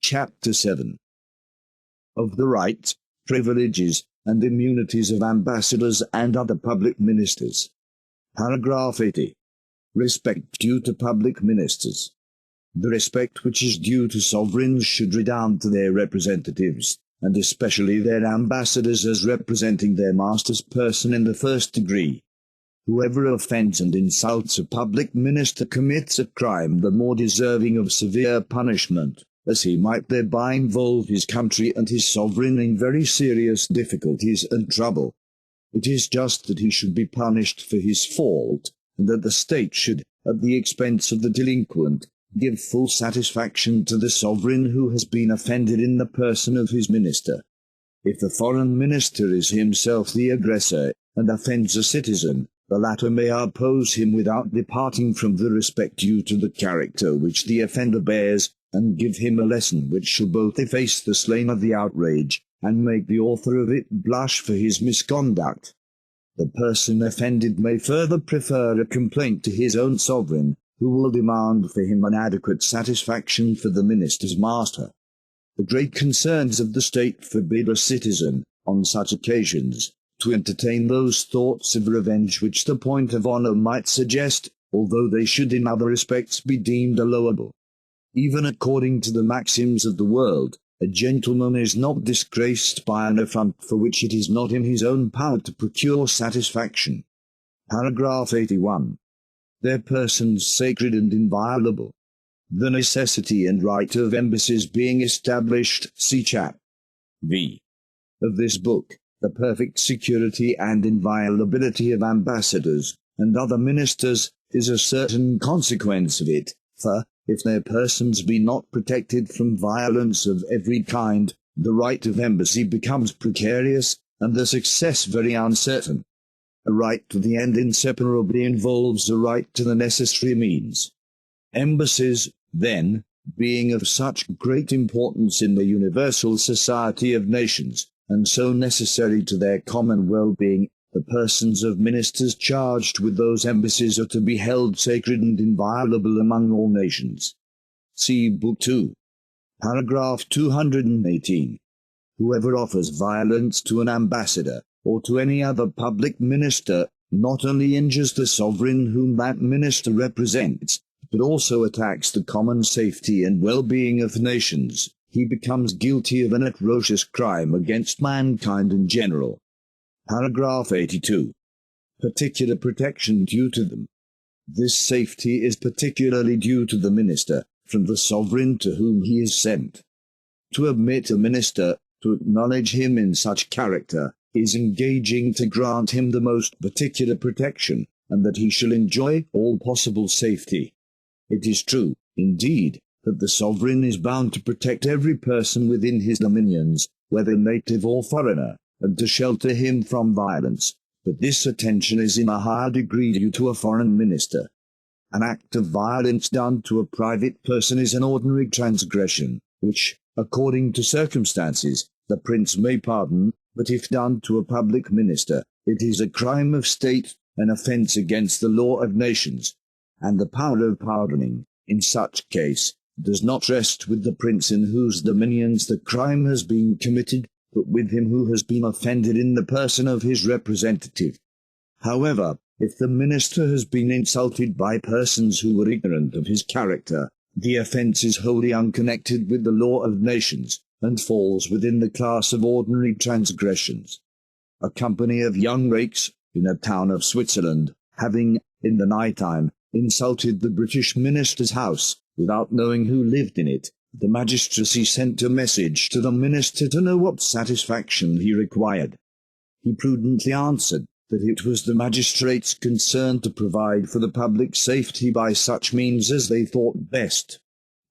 Chapter 7. Of the rights, privileges, and immunities of ambassadors and other public ministers. Paragraph 80. Respect due to public ministers. The respect which is due to sovereigns should redound to their representatives, and especially their ambassadors as representing their master's person in the first degree. Whoever offends and insults a public minister commits a crime the more deserving of severe punishment, as he might thereby involve his country and his sovereign in very serious difficulties and trouble. It is just that he should be punished for his fault, and that the state should, at the expense of the delinquent, give full satisfaction to the sovereign who has been offended in the person of his minister. If the foreign minister is himself the aggressor, and offends a citizen, the latter may oppose him without departing from the respect due to the character which the offender bears, and give him a lesson which shall both efface the slain of the outrage, and make the author of it blush for his misconduct. The person offended may further prefer a complaint to his own sovereign, who will demand for him an adequate satisfaction for the minister's master. The great concerns of the state forbid a citizen, on such occasions, to entertain those thoughts of revenge which the point of honour might suggest, although they should in other respects be deemed allowable. Even according to the maxims of the world, a gentleman is not disgraced by an affront for which it is not in his own power to procure satisfaction. Paragraph 81. Their persons sacred and inviolable. The necessity and right of embassies being established, see chap. v. of this book, the perfect security and inviolability of ambassadors and other ministers is a certain consequence of it, for, if their persons be not protected from violence of every kind, the right of embassy becomes precarious, and the success very uncertain. A right to the end inseparably involves a right to the necessary means. Embassies, then, being of such great importance in the universal society of nations, and so necessary to their common well-being, the persons of ministers charged with those embassies are to be held sacred and inviolable among all nations. See Book 2. Paragraph 218. Whoever offers violence to an ambassador, or to any other public minister, not only injures the sovereign whom that minister represents, but also attacks the common safety and well-being of nations. He becomes guilty of an atrocious crime against mankind in general. Paragraph 82. Particular protection due to them. This safety is particularly due to the minister, from the sovereign to whom he is sent. To admit a minister, to acknowledge him in such character, is engaging to grant him the most particular protection, and that he shall enjoy all possible safety. It is true, indeed, that the sovereign is bound to protect every person within his dominions, whether native or foreigner, and to shelter him from violence, but this attention is in a higher degree due to a foreign minister. An act of violence done to a private person is an ordinary transgression, which, according to circumstances, the prince may pardon, but if done to a public minister, it is a crime of state, an offence against the law of nations, and the power of pardoning, in such case, does not rest with the prince in whose dominions the crime has been committed, but with him who has been offended in the person of his representative. However, if the minister has been insulted by persons who were ignorant of his character, the offence is wholly unconnected with the law of nations, and falls within the class of ordinary transgressions. A company of young rakes, in a town of Switzerland, having, in the night time, insulted the British minister's house, without knowing who lived in it, the magistracy sent a message to the minister to know what satisfaction he required. He prudently answered that it was the magistrates concerned to provide for the public safety by such means as they thought best,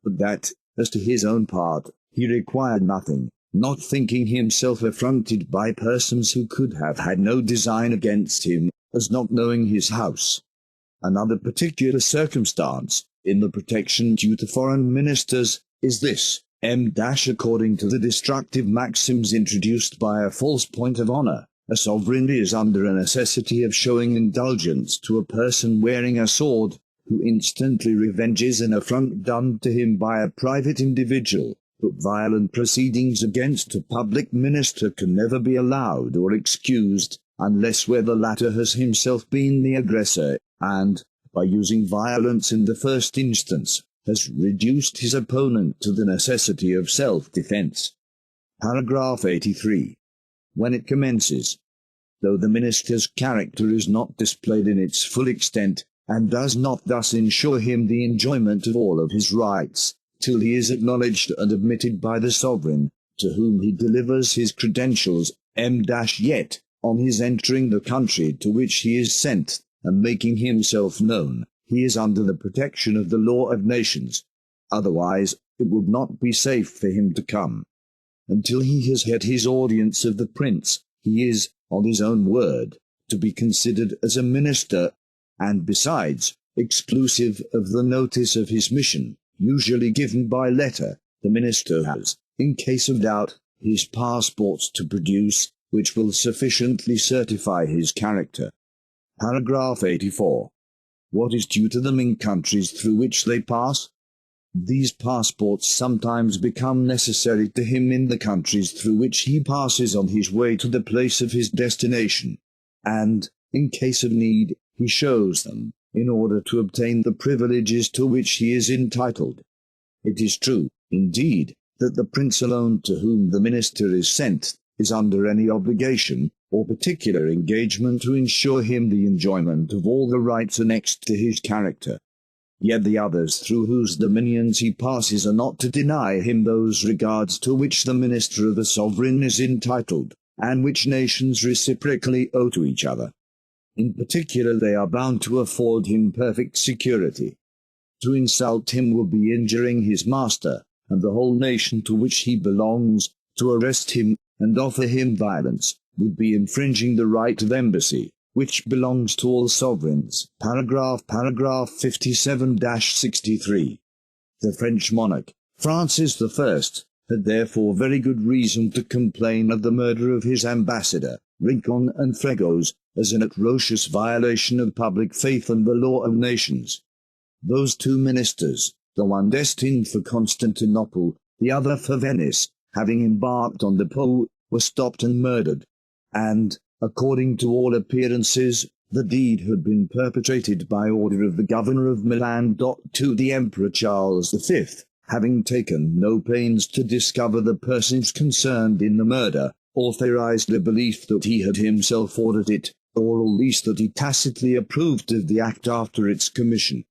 but that, as to his own part, he required nothing, not thinking himself affronted by persons who could have had no design against him, as not knowing his house. Another particular circumstance, in the protection due to foreign ministers, is this, according to the destructive maxims introduced by a false point of honour, a sovereign is under a necessity of showing indulgence to a person wearing a sword, who instantly revenges an affront done to him by a private individual, but violent proceedings against a public minister can never be allowed or excused, unless where the latter has himself been the aggressor, and, by using violence in the first instance, has reduced his opponent to the necessity of self-defense. Paragraph 83. When it commences, though the minister's character is not displayed in its full extent, and does not thus ensure him the enjoyment of all of his rights, till he is acknowledged and admitted by the sovereign, to whom he delivers his credentials, yet, on his entering the country to which he is sent, and making himself known, he is under the protection of the law of nations. Otherwise, it would not be safe for him to come. Until he has had his audience of the prince, he is, on his own word, to be considered as a minister, and besides, exclusive of the notice of his mission, usually given by letter, the minister has, in case of doubt, his passports to produce, which will sufficiently certify his character. Paragraph 84. What is due to them in countries through which they pass? These passports sometimes become necessary to him in the countries through which he passes on his way to the place of his destination, and, in case of need, he shows them, in order to obtain the privileges to which he is entitled. It is true, indeed, that the prince alone to whom the minister is sent is under any obligation or particular engagement to ensure him the enjoyment of all the rights annexed to his character. Yet the others through whose dominions he passes are not to deny him those regards to which the minister of the sovereign is entitled, and which nations reciprocally owe to each other. In particular, they are bound to afford him perfect security. To insult him will be injuring his master, and the whole nation to which he belongs. To arrest him, and offer him violence, would be infringing the right of embassy, which belongs to all sovereigns. Paragraph 57-63. The French monarch, Francis I, had therefore very good reason to complain of the murder of his ambassador, Rincon and Fregos, as an atrocious violation of public faith and the law of nations. Those two ministers, the one destined for Constantinople, the other for Venice, having embarked on the Po, were stopped and murdered, and, according to all appearances, the deed had been perpetrated by order of the governor of Milan. To the Emperor Charles V, having taken no pains to discover the persons concerned in the murder, authorized the belief that he had himself ordered it, or at least that he tacitly approved of the act after its commission.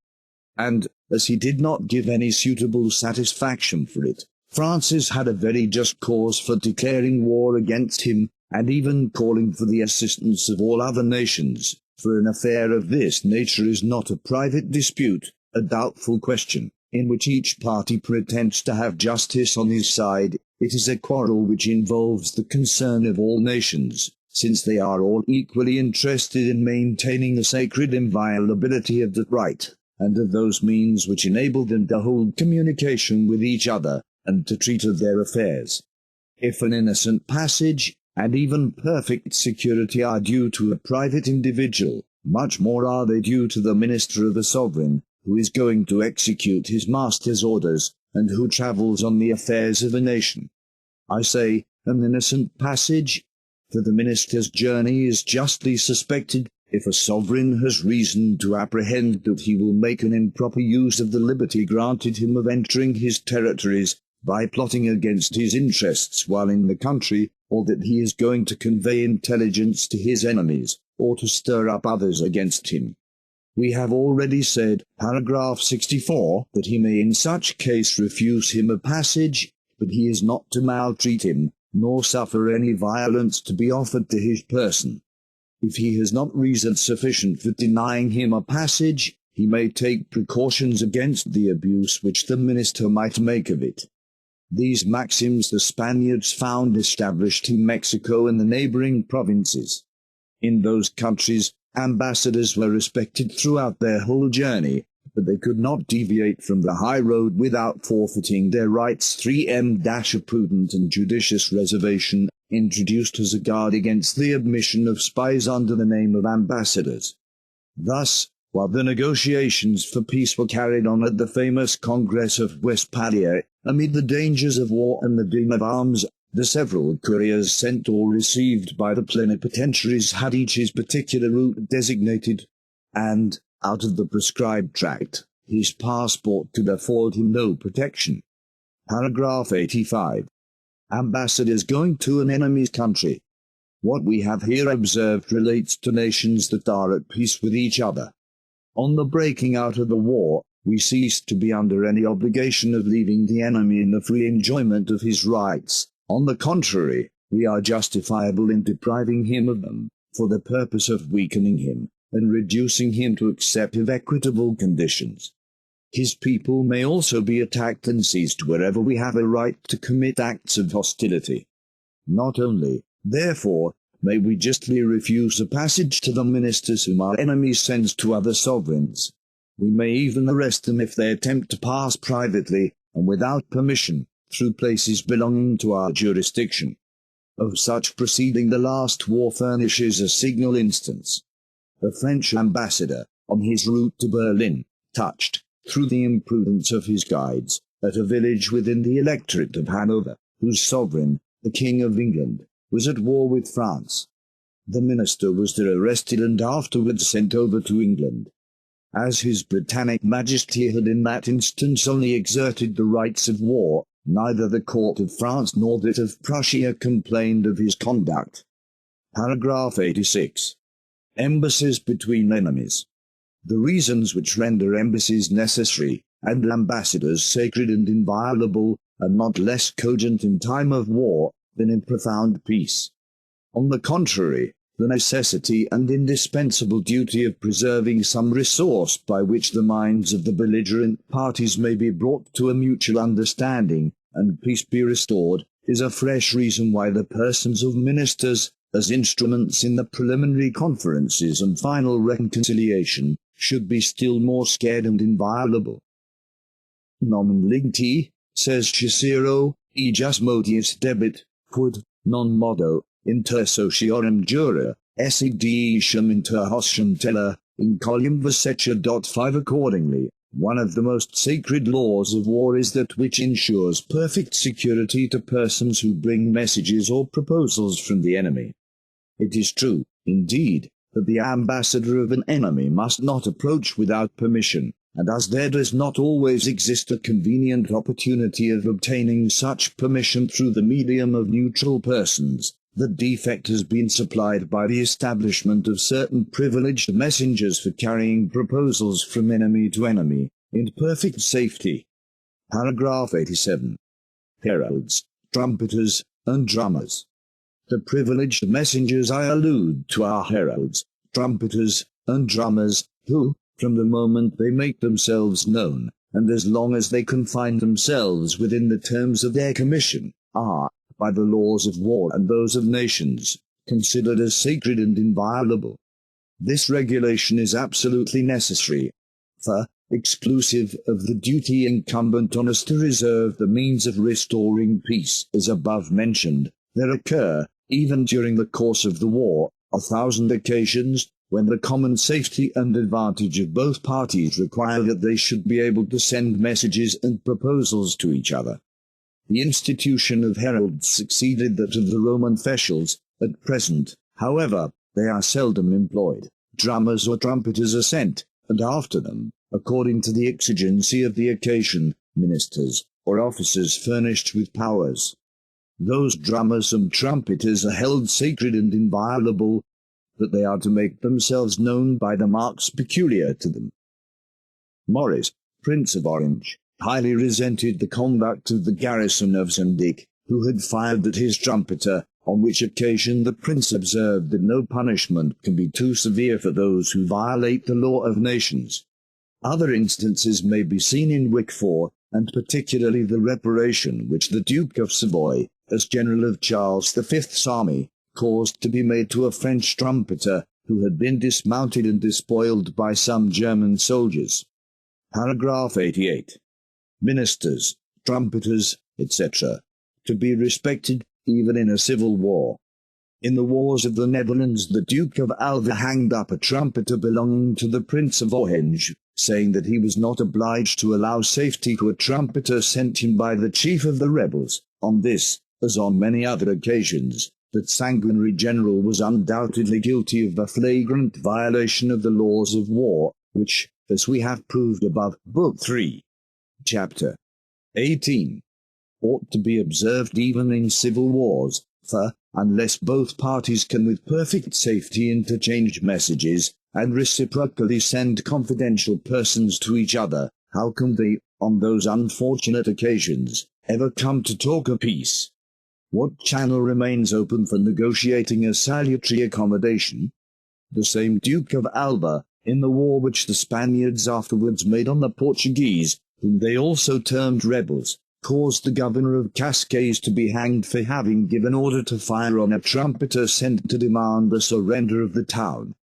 And, as he did not give any suitable satisfaction for it, Francis had a very just cause for declaring war against him, and even calling for the assistance of all other nations, for an affair of this nature is not a private dispute, a doubtful question, in which each party pretends to have justice on his side. It is a quarrel which involves the concern of all nations, since they are all equally interested in maintaining the sacred inviolability of the right, and of those means which enable them to hold communication with each other, and to treat of their affairs. If an innocent passage, and even perfect security are due to a private individual, much more are they due to the minister of the sovereign, who is going to execute his master's orders, and who travels on the affairs of a nation. I say, an innocent passage, for the minister's journey is justly suspected, if a sovereign has reason to apprehend that he will make an improper use of the liberty granted him of entering his territories, by plotting against his interests while in the country, or that he is going to convey intelligence to his enemies, or to stir up others against him. We have already said, paragraph 64, that he may in such case refuse him a passage, but he is not to maltreat him, nor suffer any violence to be offered to his person. If he has not reason sufficient for denying him a passage, he may take precautions against the abuse which the minister might make of it. These maxims the Spaniards found established in Mexico and the neighboring provinces. In those countries, ambassadors were respected throughout their whole journey, but they could not deviate from the high road without forfeiting their rights. 3M a prudent and judicious reservation, introduced as a guard against the admission of spies under the name of ambassadors. Thus, while the negotiations for peace were carried on at the famous Congress of Westphalia, Amid the dangers of war and the din of arms, the several couriers sent or received by the plenipotentiaries had each his particular route designated, and, out of the prescribed tract, his passport could afford him no protection. Paragraph 85. Ambassadors going to an enemy's country. What we have here observed relates to nations that are at peace with each other. On the breaking out of the war, we cease to be under any obligation of leaving the enemy in the free enjoyment of his rights. On the contrary, we are justifiable in depriving him of them, for the purpose of weakening him, and reducing him to accept of equitable conditions. His people may also be attacked and seized wherever we have a right to commit acts of hostility. Not only, therefore, may we justly refuse a passage to the ministers whom our enemy sends to other sovereigns. We may even arrest them if they attempt to pass privately, and without permission, through places belonging to our jurisdiction. Of such proceeding the last war furnishes a signal instance. A French ambassador, on his route to Berlin, touched, through the imprudence of his guides, at a village within the electorate of Hanover, whose sovereign, the King of England, was at war with France. The minister was there arrested and afterwards sent over to England. As His Britannic Majesty had in that instance only exerted the rights of war, neither the court of France nor that of Prussia complained of his conduct. Paragraph 86. Embassies between enemies. The reasons which render embassies necessary, and ambassadors sacred and inviolable, are not less cogent in time of war than in profound peace. On the contrary, the necessity and indispensable duty of preserving some resource by which the minds of the belligerent parties may be brought to a mutual understanding, and peace be restored, is a fresh reason why the persons of ministers, as instruments in the preliminary conferences and final reconciliation, should be still more scared and inviolable. Nomen ligniti, says Cicero, ejus modius debit, quod, non modo, inter sociorum jura, esse dicium inter hostium tella, in column versetia. 5 Accordingly, one of the most sacred laws of war is that which ensures perfect security to persons who bring messages or proposals from the enemy. It is true, indeed, that the ambassador of an enemy must not approach without permission, and as there does not always exist a convenient opportunity of obtaining such permission through the medium of neutral persons, the defect has been supplied by the establishment of certain privileged messengers for carrying proposals from enemy to enemy, in perfect safety. Paragraph 87. Heralds, trumpeters, and drummers. The privileged messengers I allude to are heralds, trumpeters, and drummers, who, from the moment they make themselves known, and as long as they confine themselves within the terms of their commission, are, by the laws of war and those of nations, considered as sacred and inviolable. This regulation is absolutely necessary, for, exclusive of the duty incumbent on us to reserve the means of restoring peace, as above mentioned, there occur, even during the course of the war, 1,000 occasions, when the common safety and advantage of both parties require that they should be able to send messages and proposals to each other. The institution of heralds succeeded that of the Roman officials. At present, however, they are seldom employed. Drummers or trumpeters are sent, and after them, according to the exigency of the occasion, ministers or officers furnished with powers. Those drummers and trumpeters are held sacred and inviolable, but they are to make themselves known by the marks peculiar to them. Maurice, Prince of Orange, highly resented the conduct of the garrison of Zendik, who had fired at his trumpeter, on which occasion the prince observed that no punishment can be too severe for those who violate the law of nations. Other instances may be seen in Wickford, and particularly the reparation which the Duke of Savoy, as general of Charles V's army, caused to be made to a French trumpeter who had been dismounted and despoiled by some German soldiers. Paragraph 88. Ministers, trumpeters, etc., to be respected even in a civil war. In the wars of the Netherlands the Duke of Alva hanged up a trumpeter belonging to the Prince of Orange, saying that he was not obliged to allow safety to a trumpeter sent him by the chief of the rebels. On this, as on many other occasions, that sanguinary general was undoubtedly guilty of a flagrant violation of the laws of war, which, as we have proved above, Book 3, Chapter 18, ought to be observed even in civil wars, for, unless both parties can with perfect safety interchange messages, and reciprocally send confidential persons to each other, how can they, on those unfortunate occasions, ever come to talk of peace? What channel remains open for negotiating a salutary accommodation? The same Duke of Alba, in the war which the Spaniards afterwards made on the Portuguese, whom they also termed rebels, caused the governor of Cascais to be hanged for having given order to fire on a trumpeter sent to demand the surrender of the town.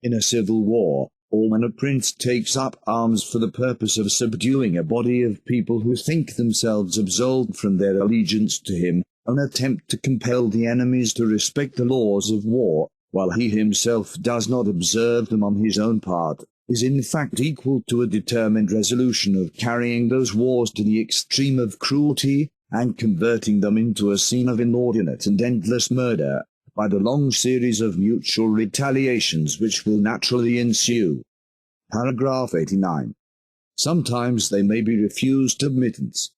In a civil war, or when a prince takes up arms for the purpose of subduing a body of people who think themselves absolved from their allegiance to him, an attempt to compel the enemies to respect the laws of war, while he himself does not observe them on his own part, is in fact equal to a determined resolution of carrying those wars to the extreme of cruelty, and converting them into a scene of inordinate and endless murder, by the long series of mutual retaliations which will naturally ensue. Paragraph 89. Sometimes they may be refused admittance.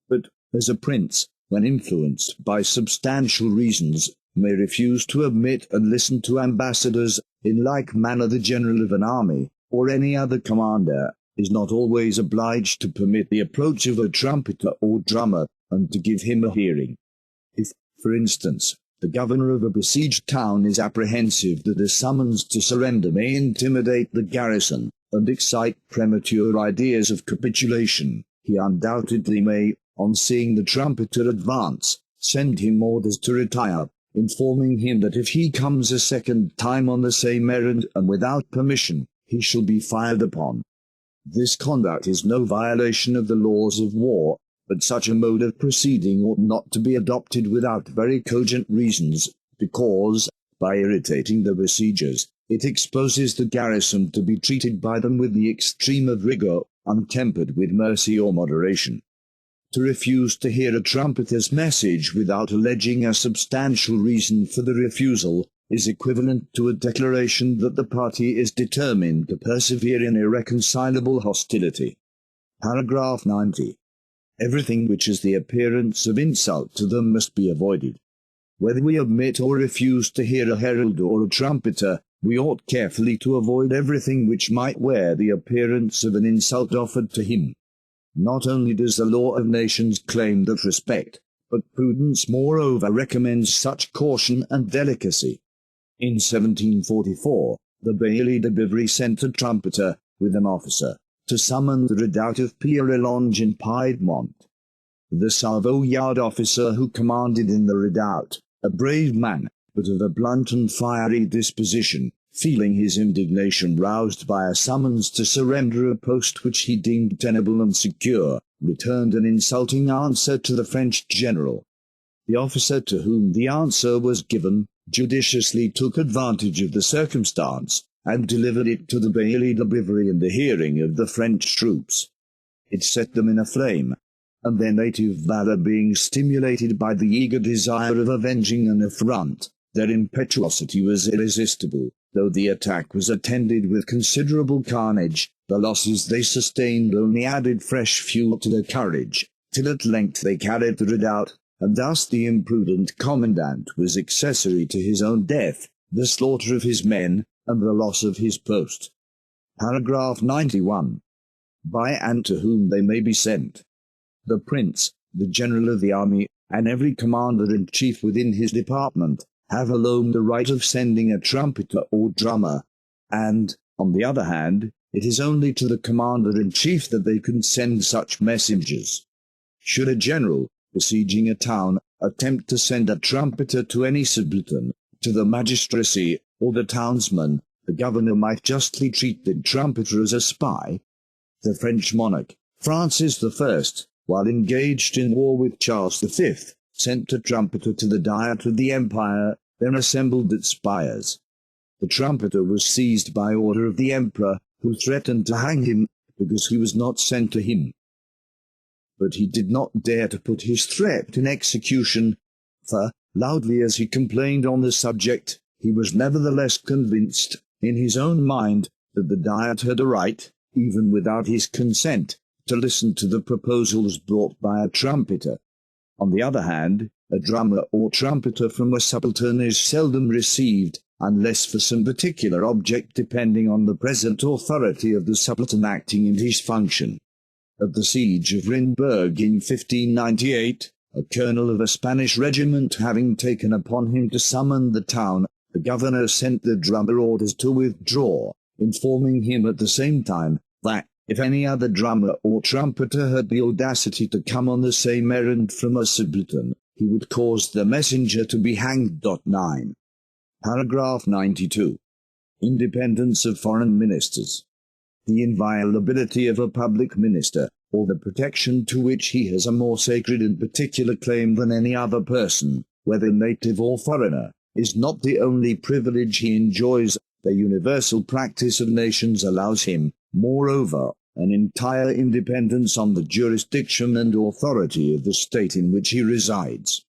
But, as a prince, when influenced by substantial reasons, may refuse to admit and listen to ambassadors, in like manner the general of an army, or any other commander, is not always obliged to permit the approach of a trumpeter or drummer, and to give him a hearing. If, for instance, the governor of a besieged town is apprehensive that a summons to surrender may intimidate the garrison, and excite premature ideas of capitulation, he undoubtedly may, on seeing the trumpeter advance, send him orders to retire, informing him that if he comes a second time on the same errand and without permission, he shall be fired upon. This conduct is no violation of the laws of war, but such a mode of proceeding ought not to be adopted without very cogent reasons, because, by irritating the besiegers, it exposes the garrison to be treated by them with the extreme of rigour, untempered with mercy or moderation. To refuse to hear a trumpeter's message without alleging a substantial reason for the refusal is equivalent to a declaration that the party is determined to persevere in irreconcilable hostility. Paragraph 90. Everything which has the appearance of insult to them must be avoided. Whether we admit or refuse to hear a herald or a trumpeter, we ought carefully to avoid everything which might wear the appearance of an insult offered to him. Not only does the law of nations claim that respect, but prudence moreover recommends such caution and delicacy. In 1744, the Baillie de Bivry sent a trumpeter, with an officer, to summon the redoubt of Pierrelonge in Piedmont. The Savoyard officer who commanded in the redoubt, a brave man, but of a blunt and fiery disposition, feeling his indignation roused by a summons to surrender a post which he deemed tenable and secure, returned an insulting answer to the French general. The officer to whom the answer was given judiciously took advantage of the circumstance, and delivered it to the Baillie de Bivry in the hearing of the French troops. It set them in a flame, and their native valour being stimulated by the eager desire of avenging an affront, their impetuosity was irresistible. Though the attack was attended with considerable carnage, the losses they sustained only added fresh fuel to their courage, till at length they carried the redoubt, and thus the imprudent commandant was accessory to his own death, the slaughter of his men, and the loss of his post. Paragraph 91. By and to whom they may be sent. The prince, the general of the army, and every commander-in-chief within his department, have alone the right of sending a trumpeter or drummer, and, on the other hand, it is only to the commander-in-chief that they can send such messengers. Should a general, besieging a town, attempt to send a trumpeter to any subaltern, to the magistracy, or the townsman, the governor might justly treat the trumpeter as a spy. The French monarch, Francis I, while engaged in war with Charles V, sent a trumpeter to the Diet of the Empire, then assembled at Spires. The trumpeter was seized by order of the Emperor, who threatened to hang him because he was not sent to him. But he did not dare to put his threat in execution, for, loudly as he complained on the subject, he was nevertheless convinced, in his own mind, that the Diet had a right, even without his consent, to listen to the proposals brought by a trumpeter. On the other hand, a drummer or trumpeter from a subaltern is seldom received, unless for some particular object depending on the present authority of the subaltern acting in his function. At the siege of Rinburg in 1598, a colonel of a Spanish regiment having taken upon him to summon the town, the governor sent the drummer orders to withdraw, informing him at the same time that, if any other drummer or trumpeter had the audacity to come on the same errand from a subaltern, he would cause the messenger to be hanged. 9. Paragraph 92. Independence of foreign ministers. The inviolability of a public minister, or the protection to which he has a more sacred and particular claim than any other person, whether native or foreigner, is not the only privilege he enjoys. The universal practice of nations allows him, moreover, an entire independence on the jurisdiction and authority of the state in which he resides.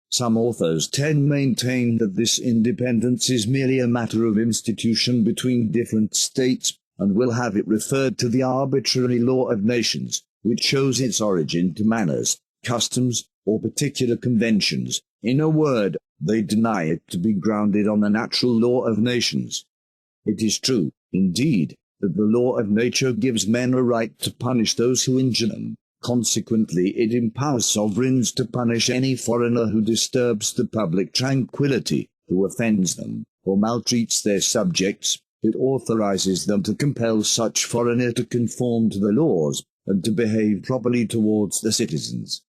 Some authors tend to maintain that this independence is merely a matter of institution between different states, and will have it referred to the arbitrary law of nations, which shows its origin to manners, customs, or particular conventions. In a word, they deny it to be grounded on the natural law of nations. It is true, indeed, that the law of nature gives men a right to punish those who injure them. Consequently, it empowers sovereigns to punish any foreigner who disturbs the public tranquillity, who offends them, or maltreats their subjects. It authorizes them to compel such foreigner to conform to the laws, and to behave properly towards the citizens.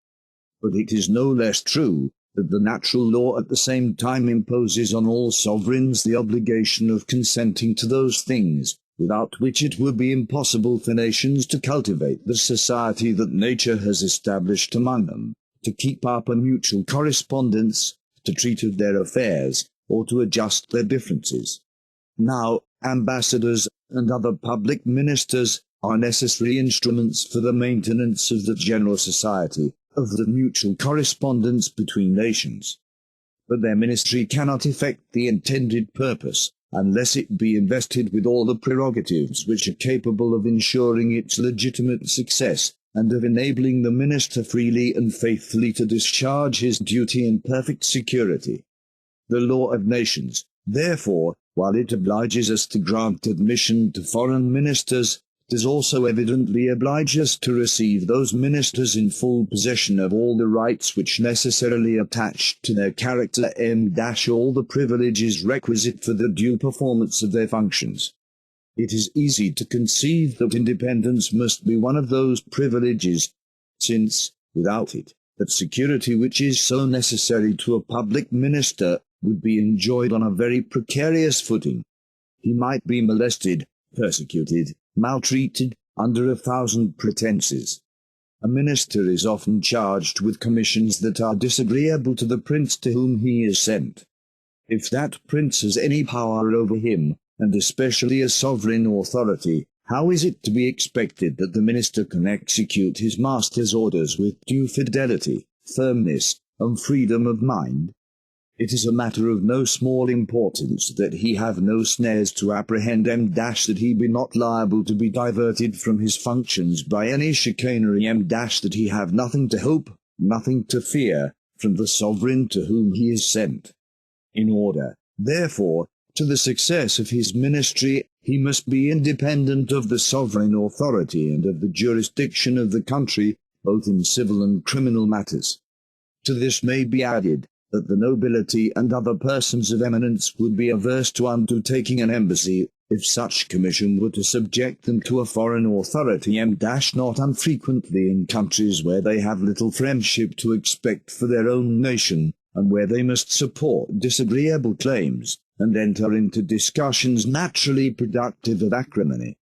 But it is no less true that the natural law at the same time imposes on all sovereigns the obligation of consenting to those things, without which it would be impossible for nations to cultivate the society that nature has established among them, to keep up a mutual correspondence, to treat of their affairs, or to adjust their differences. Now, ambassadors and other public ministers are necessary instruments for the maintenance of the general society, of the mutual correspondence between nations. But their ministry cannot effect the intended purpose, unless it be invested with all the prerogatives which are capable of ensuring its legitimate success, and of enabling the minister freely and faithfully to discharge his duty in perfect security. The law of nations, therefore, while it obliges us to grant admission to foreign ministers, does also evidently oblige us to receive those ministers in full possession of all the rights which necessarily attach to their character, all the privileges requisite for the due performance of their functions. It is easy to conceive that independence must be one of those privileges, since, without it, that security which is so necessary to a public minister would be enjoyed on a very precarious footing. He might be molested, persecuted, maltreated, under 1,000 pretenses. A minister is often charged with commissions that are disagreeable to the prince to whom he is sent. If that prince has any power over him, and especially a sovereign authority, how is it to be expected that the minister can execute his master's orders with due fidelity, firmness, and freedom of mind? It is a matter of no small importance that he have no snares to apprehend, that he be not liable to be diverted from his functions by any chicanery, that he have nothing to hope, nothing to fear, from the sovereign to whom he is sent. In order, therefore, to the success of his ministry, he must be independent of the sovereign authority and of the jurisdiction of the country, both in civil and criminal matters. To this may be added that the nobility and other persons of eminence would be averse to undertaking an embassy, if such commission were to subject them to a foreign authority, not unfrequently in countries where they have little friendship to expect for their own nation, and where they must support disagreeable claims, and enter into discussions naturally productive of acrimony.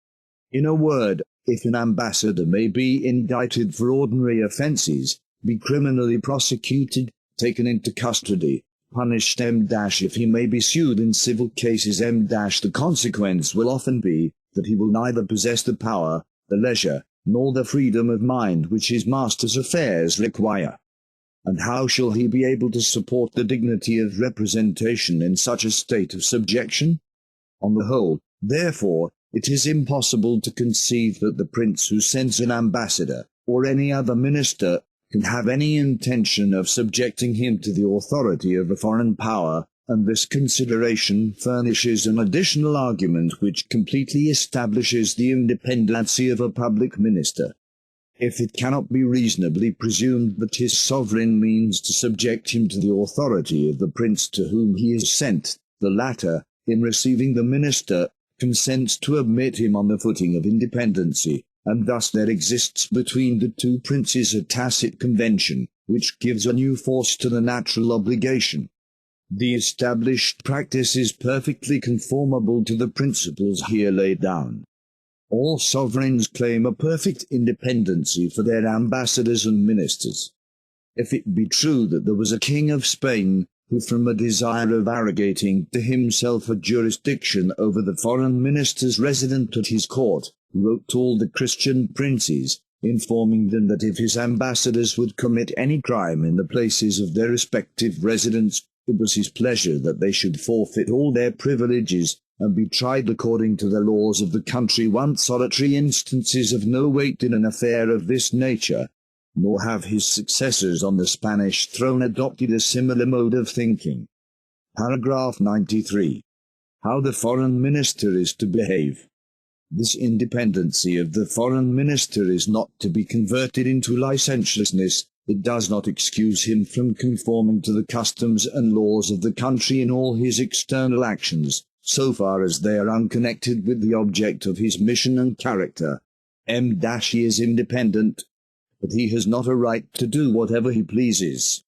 In a word, if an ambassador may be indicted for ordinary offences, be criminally prosecuted, taken into custody, punished, if he may be sued in civil cases, the consequence will often be that he will neither possess the power, the leisure, nor the freedom of mind which his master's affairs require. And how shall he be able to support the dignity of representation in such a state of subjection? On the whole, therefore, it is impossible to conceive that the prince who sends an ambassador, or any other minister, can have any intention of subjecting him to the authority of a foreign power, and this consideration furnishes an additional argument which completely establishes the independency of a public minister. If it cannot be reasonably presumed that his sovereign means to subject him to the authority of the prince to whom he is sent, the latter, in receiving the minister, consents to admit him on the footing of independency, and thus there exists between the two princes a tacit convention, which gives a new force to the natural obligation. The established practice is perfectly conformable to the principles here laid down. All sovereigns claim a perfect independency for their ambassadors and ministers. If it be true that there was a king of Spain, who from a desire of arrogating to himself a jurisdiction over the foreign ministers resident at his court, wrote to all the Christian princes, informing them that if his ambassadors would commit any crime in the places of their respective residence, it was his pleasure that they should forfeit all their privileges, and be tried according to the laws of the country. One solitary instances of no weight in an affair of this nature, nor have his successors on the Spanish throne adopted a similar mode of thinking. Paragraph 93. How the foreign minister is to behave. This independency of the foreign minister is not to be converted into licentiousness. It does not excuse him from conforming to the customs and laws of the country in all his external actions, so far as they are unconnected with the object of his mission and character. He is independent, but he has not a right to do whatever he pleases.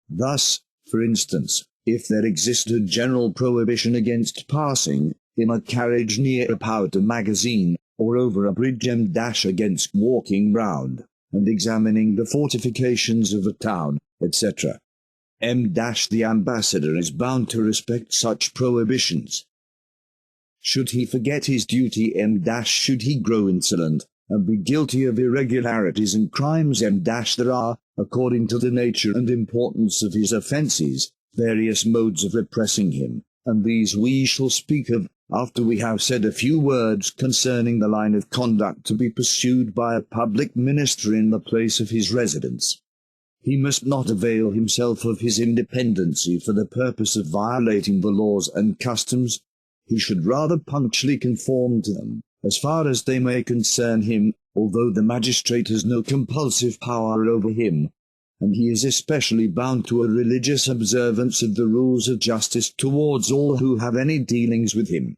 Thus, for instance, if there exists a general prohibition against passing, in a carriage near a powder magazine, or over a bridge against walking round, and examining the fortifications of a town, etc. The ambassador is bound to respect such prohibitions. Should he forget his duty, should he grow insolent, and be guilty of irregularities and crimes, there are, according to the nature and importance of his offences, various modes of repressing him, and these we shall speak of after we have said a few words concerning the line of conduct to be pursued by a public minister in the place of his residence. He must not avail himself of his independency for the purpose of violating the laws and customs. He should rather punctually conform to them, as far as they may concern him, although the magistrate has no compulsive power over him, and he is especially bound to a religious observance of the rules of justice towards all who have any dealings with him.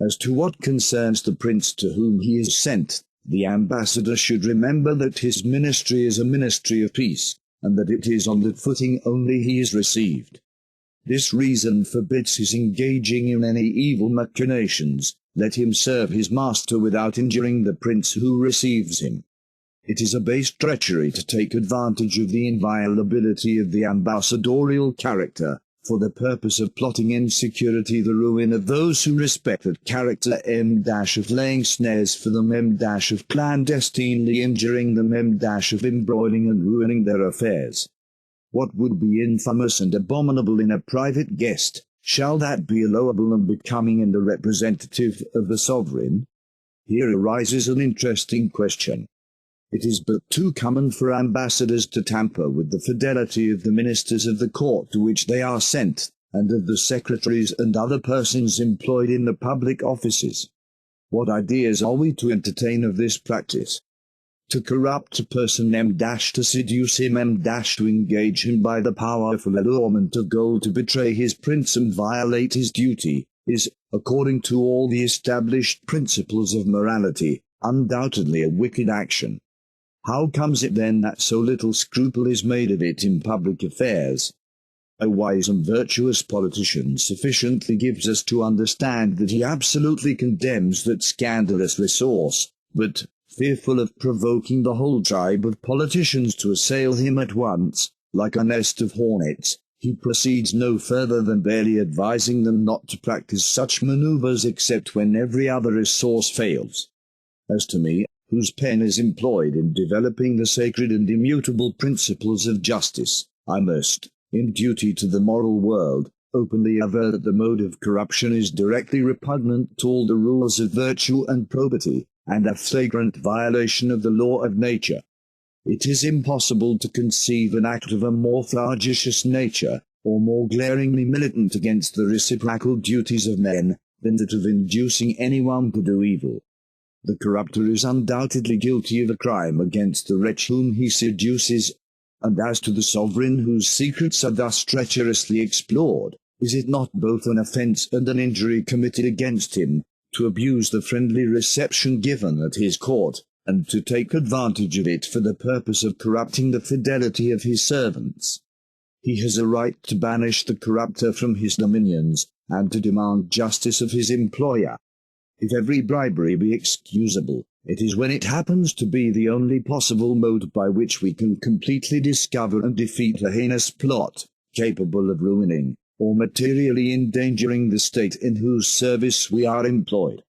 As to what concerns the prince to whom he is sent, the ambassador should remember that his ministry is a ministry of peace, and that it is on that footing only he is received. This reason forbids his engaging in any evil machinations. Let him serve his master without injuring the prince who receives him. It is a base treachery to take advantage of the inviolability of the ambassadorial character, for the purpose of plotting in security the ruin of those who respect that character, of laying snares for them, of clandestinely injuring them, of embroiling and ruining their affairs. What would be infamous and abominable in a private guest, shall that be allowable and becoming in the representative of the sovereign? Here arises an interesting question. It is but too common for ambassadors to tamper with the fidelity of the ministers of the court to which they are sent, and of the secretaries and other persons employed in the public offices. What ideas are we to entertain of this practice? To corrupt a person, to seduce him, to engage him by the powerful allurement of gold to betray his prince and violate his duty, is, according to all the established principles of morality, undoubtedly a wicked action. How comes it then that so little scruple is made of it in public affairs? A wise and virtuous politician sufficiently gives us to understand that he absolutely condemns that scandalous resource, but, fearful of provoking the whole tribe of politicians to assail him at once, like a nest of hornets, He proceeds no further than barely advising them not to practice such maneuvers except when every other resource fails. As to me, whose pen is employed in developing the sacred and immutable principles of justice, I must, in duty to the moral world, openly aver that the mode of corruption is directly repugnant to all the rules of virtue and probity, and a flagrant violation of the law of nature. It is impossible to conceive an act of a more flagitious nature, or more glaringly militant against the reciprocal duties of men, than that of inducing anyone to do evil. The corrupter is undoubtedly guilty of a crime against the wretch whom he seduces, and as to the sovereign whose secrets are thus treacherously explored, is it not both an offence and an injury committed against him, to abuse the friendly reception given at his court, and to take advantage of it for the purpose of corrupting the fidelity of his servants? He has a right to banish the corrupter from his dominions, and to demand justice of his employer. If every bribery be excusable, it is when it happens to be the only possible mode by which we can completely discover and defeat a heinous plot, capable of ruining, or materially endangering the state in whose service we are employed.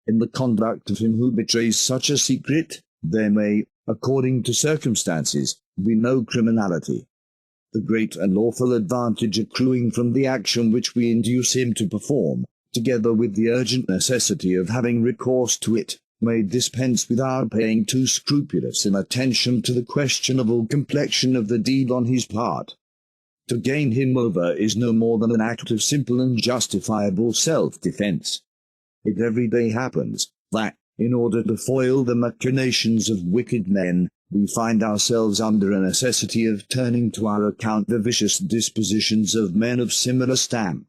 In the conduct of him who betrays such a secret, there may, according to circumstances, be no criminality. The great and lawful advantage accruing from the action which we induce him to perform, together with the urgent necessity of having recourse to it, may dispense with our paying too scrupulous an attention to the questionable complexion of the deed on his part. To gain him over is no more than an act of simple and justifiable self-defense. It every day happens that, in order to foil the machinations of wicked men, we find ourselves under a necessity of turning to our account the vicious dispositions of men of similar stamp.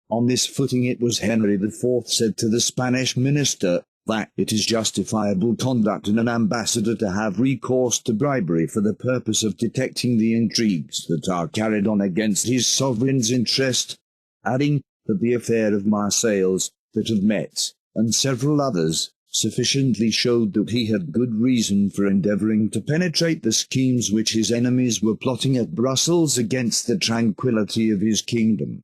On this footing it was Henry IV said to the Spanish minister, that it is justifiable conduct in an ambassador to have recourse to bribery for the purpose of detecting the intrigues that are carried on against his sovereign's interest, adding, that the affair of Marseilles, that of Metz, and several others, sufficiently showed that he had good reason for endeavouring to penetrate the schemes which his enemies were plotting at Brussels against the tranquillity of his kingdom.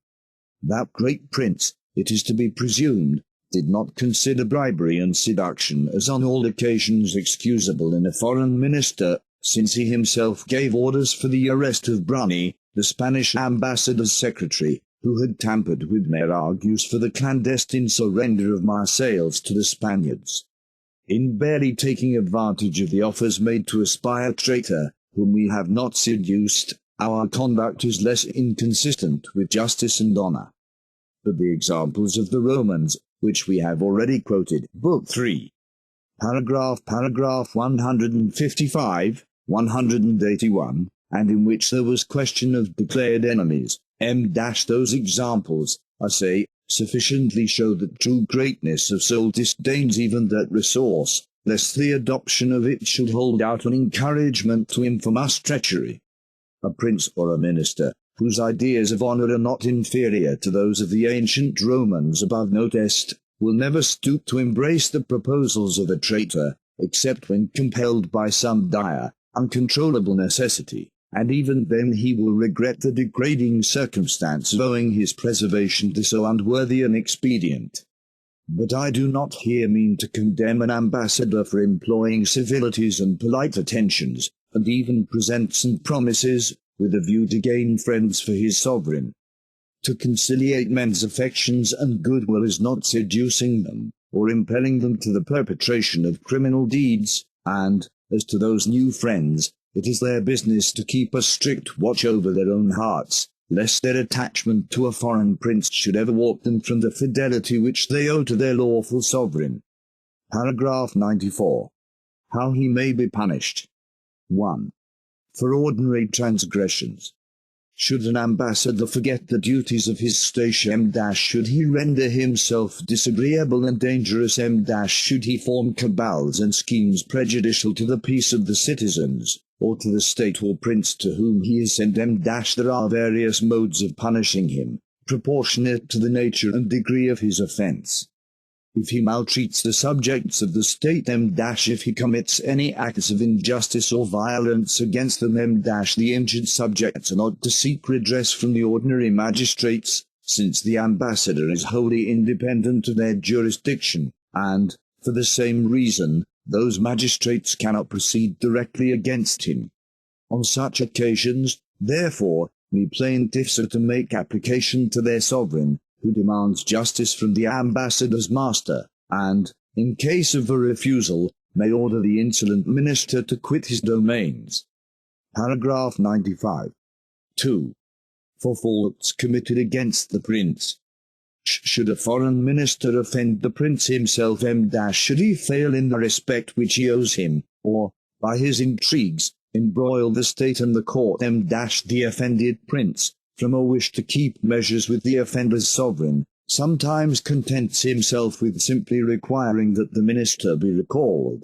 That great prince, it is to be presumed, did not consider bribery and seduction as on all occasions excusable in a foreign minister, since he himself gave orders for the arrest of Bruni, the Spanish ambassador's secretary, who had tampered with mere argues for the clandestine surrender of Marseilles to the Spaniards. In barely taking advantage of the offers made to a spy traitor, whom we have not seduced, our conduct is less inconsistent with justice and honour. But the examples of the Romans, which we have already quoted, Book 3, paragraph 155, 181, and in which there was question of declared enemies, those examples, I say, sufficiently show that true greatness of soul disdains even that resource, lest the adoption of it should hold out an encouragement to infamous treachery. A prince or a minister, whose ideas of honour are not inferior to those of the ancient Romans above noticed, will never stoop to embrace the proposals of a traitor, except when compelled by some dire, uncontrollable necessity, and even then he will regret the degrading circumstance of owing his preservation to so unworthy an expedient. But I do not here mean to condemn an ambassador for employing civilities and polite attentions, and even presents and promises, with a view to gain friends for his sovereign. To conciliate men's affections and goodwill is not seducing them, or impelling them to the perpetration of criminal deeds, and, as to those new friends, it is their business to keep a strict watch over their own hearts, lest their attachment to a foreign prince should ever warp them from the fidelity which they owe to their lawful sovereign. Paragraph 94. How he may be punished. 1. For ordinary transgressions. Should an ambassador forget the duties of his station, should he render himself disagreeable and dangerous, should he form cabals and schemes prejudicial to the peace of the citizens, or to the state or prince to whom he is sent, there are various modes of punishing him, proportionate to the nature and degree of his offence. if he maltreats the subjects of the state, if he commits any acts of injustice or violence against them, the injured subjects are not to seek redress from the ordinary magistrates, since the ambassador is wholly independent of their jurisdiction, and, for the same reason, those magistrates cannot proceed directly against him. On such occasions, therefore, the plaintiffs are to make application to their sovereign, who demands justice from the ambassador's master, and, in case of a refusal, may order the insolent minister to quit his domains. Paragraph 95. 2. For faults committed against the prince. Should a foreign minister offend the prince himself, should he fail in the respect which he owes him, or, by his intrigues, embroil the state and the court, the offended prince, from a wish to keep measures with the offender's sovereign, sometimes contents himself with simply requiring that the minister be recalled.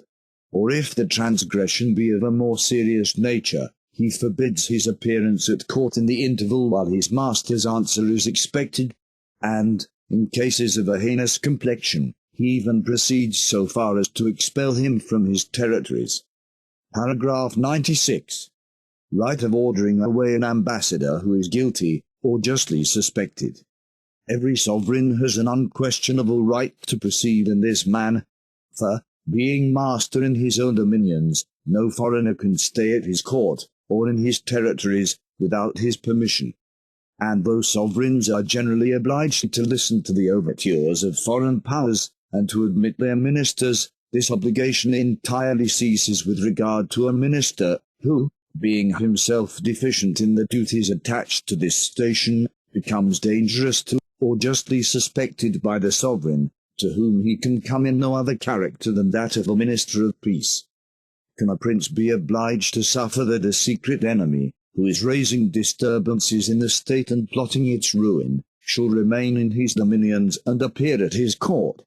Or if the transgression be of a more serious nature, he forbids his appearance at court in the interval while his master's answer is expected, and, in cases of a heinous complexion, he even proceeds so far as to expel him from his territories. Paragraph 96. Right of ordering away an ambassador who is guilty, or justly suspected. Every sovereign has an unquestionable right to proceed in this manner, for, being master in his own dominions, no foreigner can stay at his court, or in his territories, without his permission. And though sovereigns are generally obliged to listen to the overtures of foreign powers, and to admit their ministers, this obligation entirely ceases with regard to a minister, who, being himself deficient in the duties attached to this station, becomes dangerous to, or justly suspected by the sovereign, to whom he can come in no other character than that of a minister of peace. Can a prince be obliged to suffer that a secret enemy, who is raising disturbances in the state and plotting its ruin, shall remain in his dominions and appear at his court?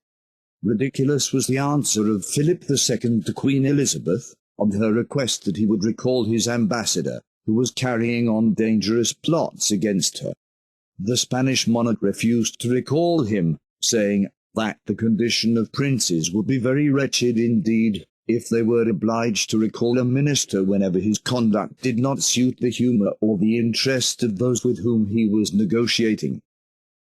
Ridiculous was the answer of Philip II to Queen Elizabeth, on her request that he would recall his ambassador, who was carrying on dangerous plots against her. The Spanish monarch refused to recall him, saying that the condition of princes would be very wretched indeed, if they were obliged to recall a minister whenever his conduct did not suit the humour or the interest of those with whom he was negotiating.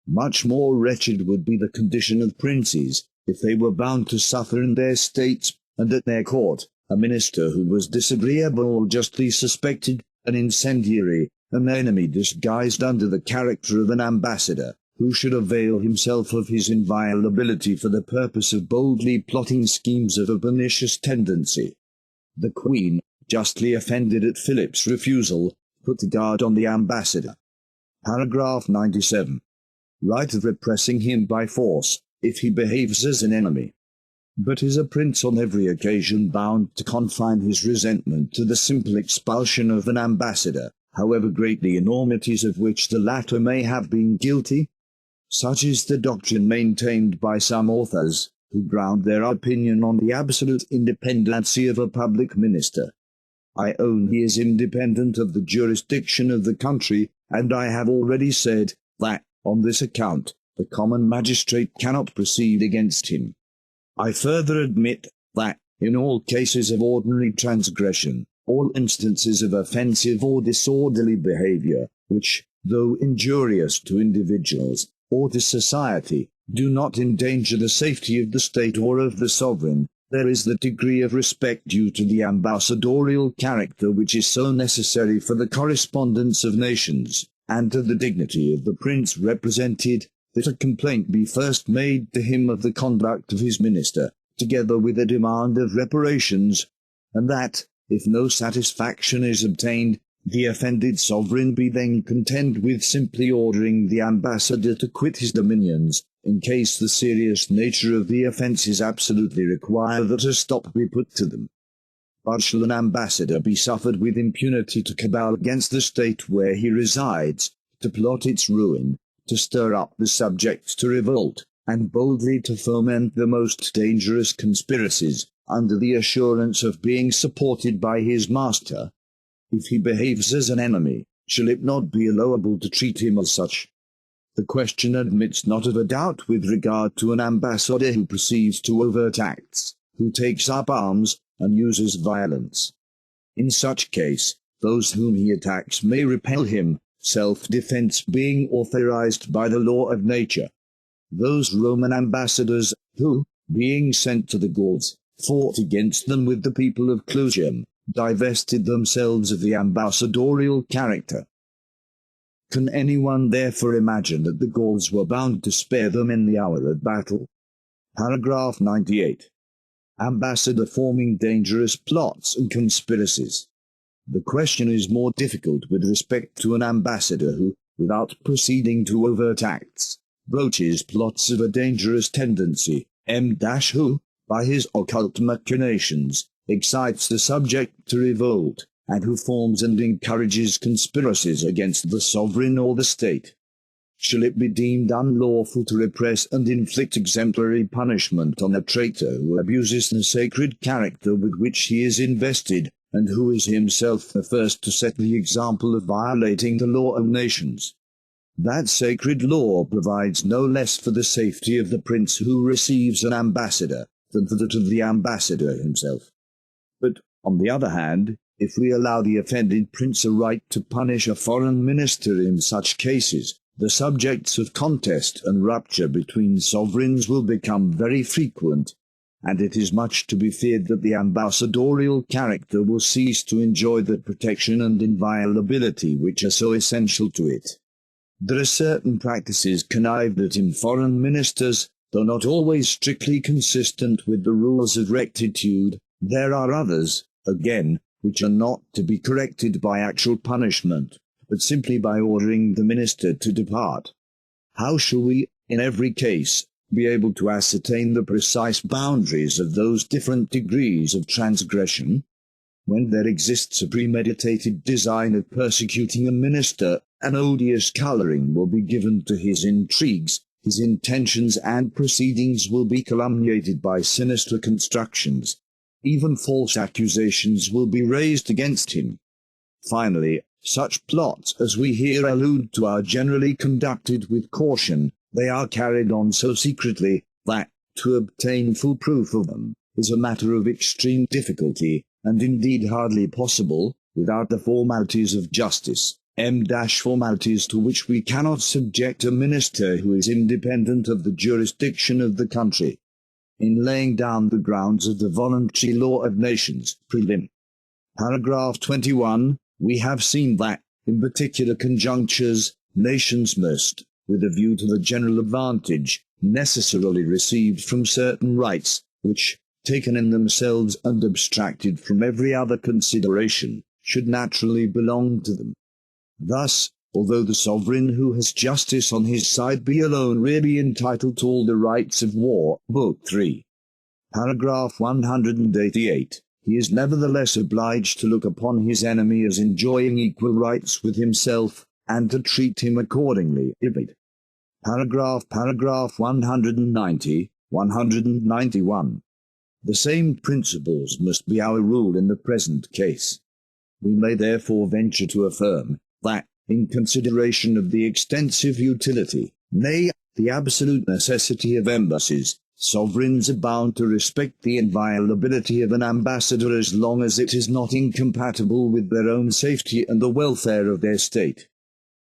Much more wretched would be the condition of princes, if they were bound to suffer in their states, and at their court, a minister who was disagreeable or justly suspected, an incendiary, an enemy disguised under the character of an ambassador, who should avail himself of his inviolability for the purpose of boldly plotting schemes of a pernicious tendency. The Queen, justly offended at Philip's refusal, put the guard on the ambassador. Paragraph 97. Right of repressing him by force, if he behaves as an enemy. But is a prince on every occasion bound to confine his resentment to the simple expulsion of an ambassador, however great the enormities of which the latter may have been guilty? Such is the doctrine maintained by some authors, who ground their opinion on the absolute independency of a public minister. I own he is independent of the jurisdiction of the country, and I have already said that, on this account, the common magistrate cannot proceed against him. I further admit that, in all cases of ordinary transgression, all instances of offensive or disorderly behavior, which, though injurious to individuals, or to society, do not endanger the safety of the state or of the sovereign, there is the degree of respect due to the ambassadorial character which is so necessary for the correspondence of nations, and to the dignity of the prince represented, that a complaint be first made to him of the conduct of his minister, together with a demand of reparations, and that, if no satisfaction is obtained, the offended sovereign be then content with simply ordering the ambassador to quit his dominions, in case the serious nature of the offences absolutely require that a stop be put to them. But shall an ambassador be suffered with impunity to cabal against the state where he resides, to plot its ruin, to stir up the subjects to revolt, and boldly to foment the most dangerous conspiracies, under the assurance of being supported by his master? If he behaves as an enemy, shall it not be allowable to treat him as such? The question admits not of a doubt with regard to an ambassador who proceeds to overt acts, who takes up arms, and uses violence. In such case, those whom he attacks may repel him, self-defense being authorized by the law of nature. Those Roman ambassadors, who, being sent to the Gauls, fought against them with the people of Clusium, divested themselves of the ambassadorial character. Can anyone therefore imagine that the Gauls were bound to spare them in the hour of battle? Paragraph 98. Ambassador forming dangerous plots and conspiracies. The question is more difficult with respect to an ambassador who, without proceeding to overt acts, broaches plots of a dangerous tendency, who, by his occult machinations, excites the subject to revolt, and who forms and encourages conspiracies against the sovereign or the state. Shall it be deemed unlawful to repress and inflict exemplary punishment on a traitor who abuses the sacred character with which he is invested, and who is himself the first to set the example of violating the law of nations? That sacred law provides no less for the safety of the prince who receives an ambassador than for that of the ambassador himself. But, on the other hand, if we allow the offended prince a right to punish a foreign minister in such cases, the subjects of contest and rupture between sovereigns will become very frequent, and it is much to be feared that the ambassadorial character will cease to enjoy the protection and inviolability which are so essential to it. There are certain practices connived at in foreign ministers, though not always strictly consistent with the rules of rectitude. There are others, again, which are not to be corrected by actual punishment, but simply by ordering the minister to depart. How shall we, in every case, be able to ascertain the precise boundaries of those different degrees of transgression? When there exists a premeditated design of persecuting a minister, an odious colouring will be given to his intrigues, his intentions and proceedings will be calumniated by sinister constructions. Even false accusations will be raised against him. Finally, such plots as we here allude to are generally conducted with caution. They are carried on so secretly that, to obtain full proof of them, is a matter of extreme difficulty, and indeed hardly possible, without the formalities of justice, formalities to which we cannot subject a minister who is independent of the jurisdiction of the country. In laying down the grounds of the voluntary law of nations, prelim. Paragraph 21, we have seen that, in particular conjunctures, nations must, with a view to the general advantage, necessarily received from certain rights, which, taken in themselves and abstracted from every other consideration, should naturally belong to them. Thus, although the sovereign who has justice on his side be alone really entitled to all the rights of war, Book 3. Paragraph 188, he is nevertheless obliged to look upon his enemy as enjoying equal rights with himself, and to treat him accordingly. Paragraph 190, 191. The same principles must be our rule in the present case. We may therefore venture to affirm that, in consideration of the extensive utility, nay, the absolute necessity of embassies, sovereigns are bound to respect the inviolability of an ambassador as long as it is not incompatible with their own safety and the welfare of their state.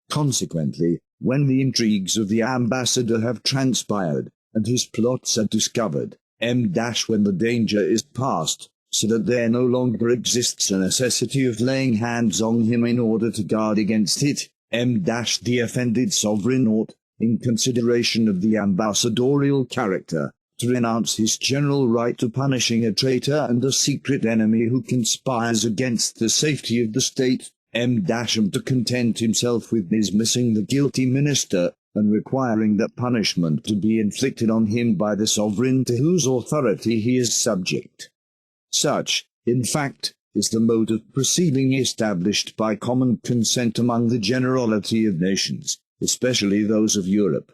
Consequently, when the intrigues of the ambassador have transpired, and his plots are discovered, when the danger is past, so that there no longer exists a necessity of laying hands on him in order to guard against it, the offended sovereign ought, in consideration of the ambassadorial character, to renounce his general right to punishing a traitor and a secret enemy who conspires against the safety of the state, and to content himself with dismissing the guilty minister, and requiring that punishment to be inflicted on him by the sovereign to whose authority he is subject. Such, in fact, is the mode of proceeding established by common consent among the generality of nations, especially those of Europe.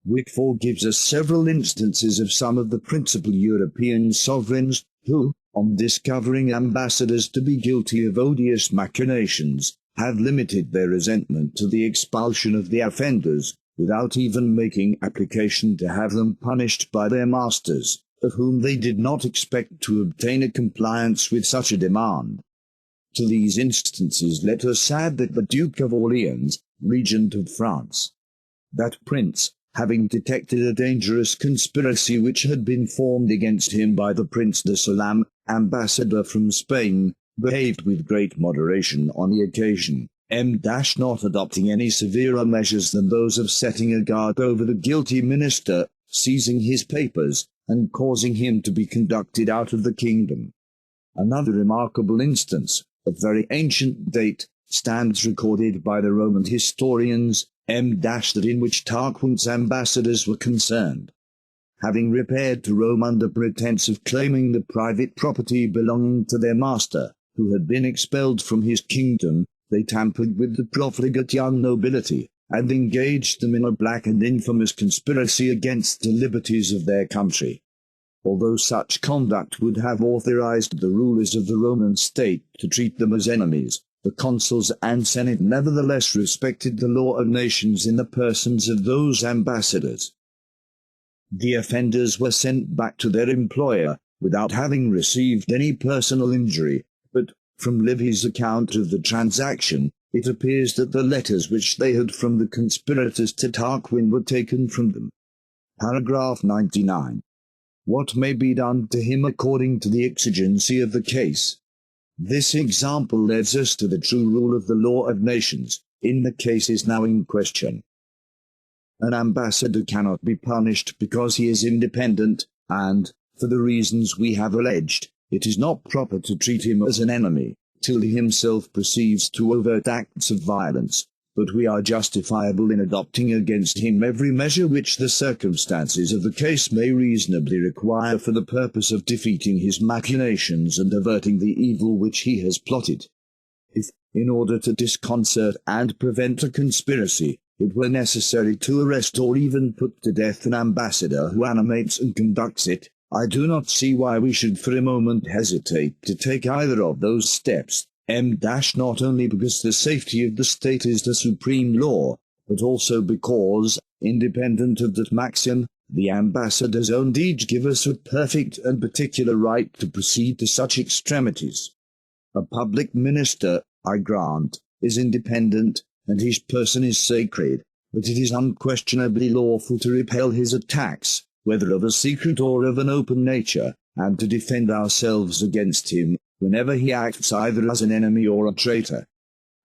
Whitford gives us several instances of some of the principal European sovereigns who, on discovering ambassadors to be guilty of odious machinations, have limited their resentment to the expulsion of the offenders, without even making application to have them punished by their masters, of whom they did not expect to obtain a compliance with such a demand. To these instances let us add that the Duke of Orleans, regent of France, that prince, having detected a dangerous conspiracy which had been formed against him by the Prince de Salam, ambassador from Spain, behaved with great moderation on the occasion, not adopting any severer measures than those of setting a guard over the guilty minister, seizing his papers, and causing him to be conducted out of the kingdom. Another remarkable instance, of very ancient date, stands recorded by the Roman historians, that in which Tarquin's ambassadors were concerned. Having repaired to Rome under pretence of claiming the private property belonging to their master, who had been expelled from his kingdom, they tampered with the profligate young nobility, and engaged them in a black and infamous conspiracy against the liberties of their country. Although such conduct would have authorized the rulers of the Roman state to treat them as enemies, the consuls and senate nevertheless respected the law of nations in the persons of those ambassadors. The offenders were sent back to their employer, without having received any personal injury, but, from Livy's account of the transaction, it appears that the letters which they had from the conspirators to Tarquin were taken from them. Paragraph 99. What may be done to him according to the exigency of the case? This example leads us to the true rule of the law of nations, in the cases now in question. An ambassador cannot be punished because he is independent, and, for the reasons we have alleged, it is not proper to treat him as an enemy, till he himself proceeds to overt acts of violence, but we are justifiable in adopting against him every measure which the circumstances of the case may reasonably require for the purpose of defeating his machinations and averting the evil which he has plotted. If, in order to disconcert and prevent a conspiracy, it were necessary to arrest or even put to death an ambassador who animates and conducts it, I do not see why we should for a moment hesitate to take either of those steps, not only because the safety of the state is the supreme law, but also because, independent of that maxim, the ambassador's own deeds give us a perfect and particular right to proceed to such extremities. A public minister, I grant, is independent, and his person is sacred, but it is unquestionably lawful to repel his attacks, whether of a secret or of an open nature, and to defend ourselves against him, whenever he acts either as an enemy or a traitor.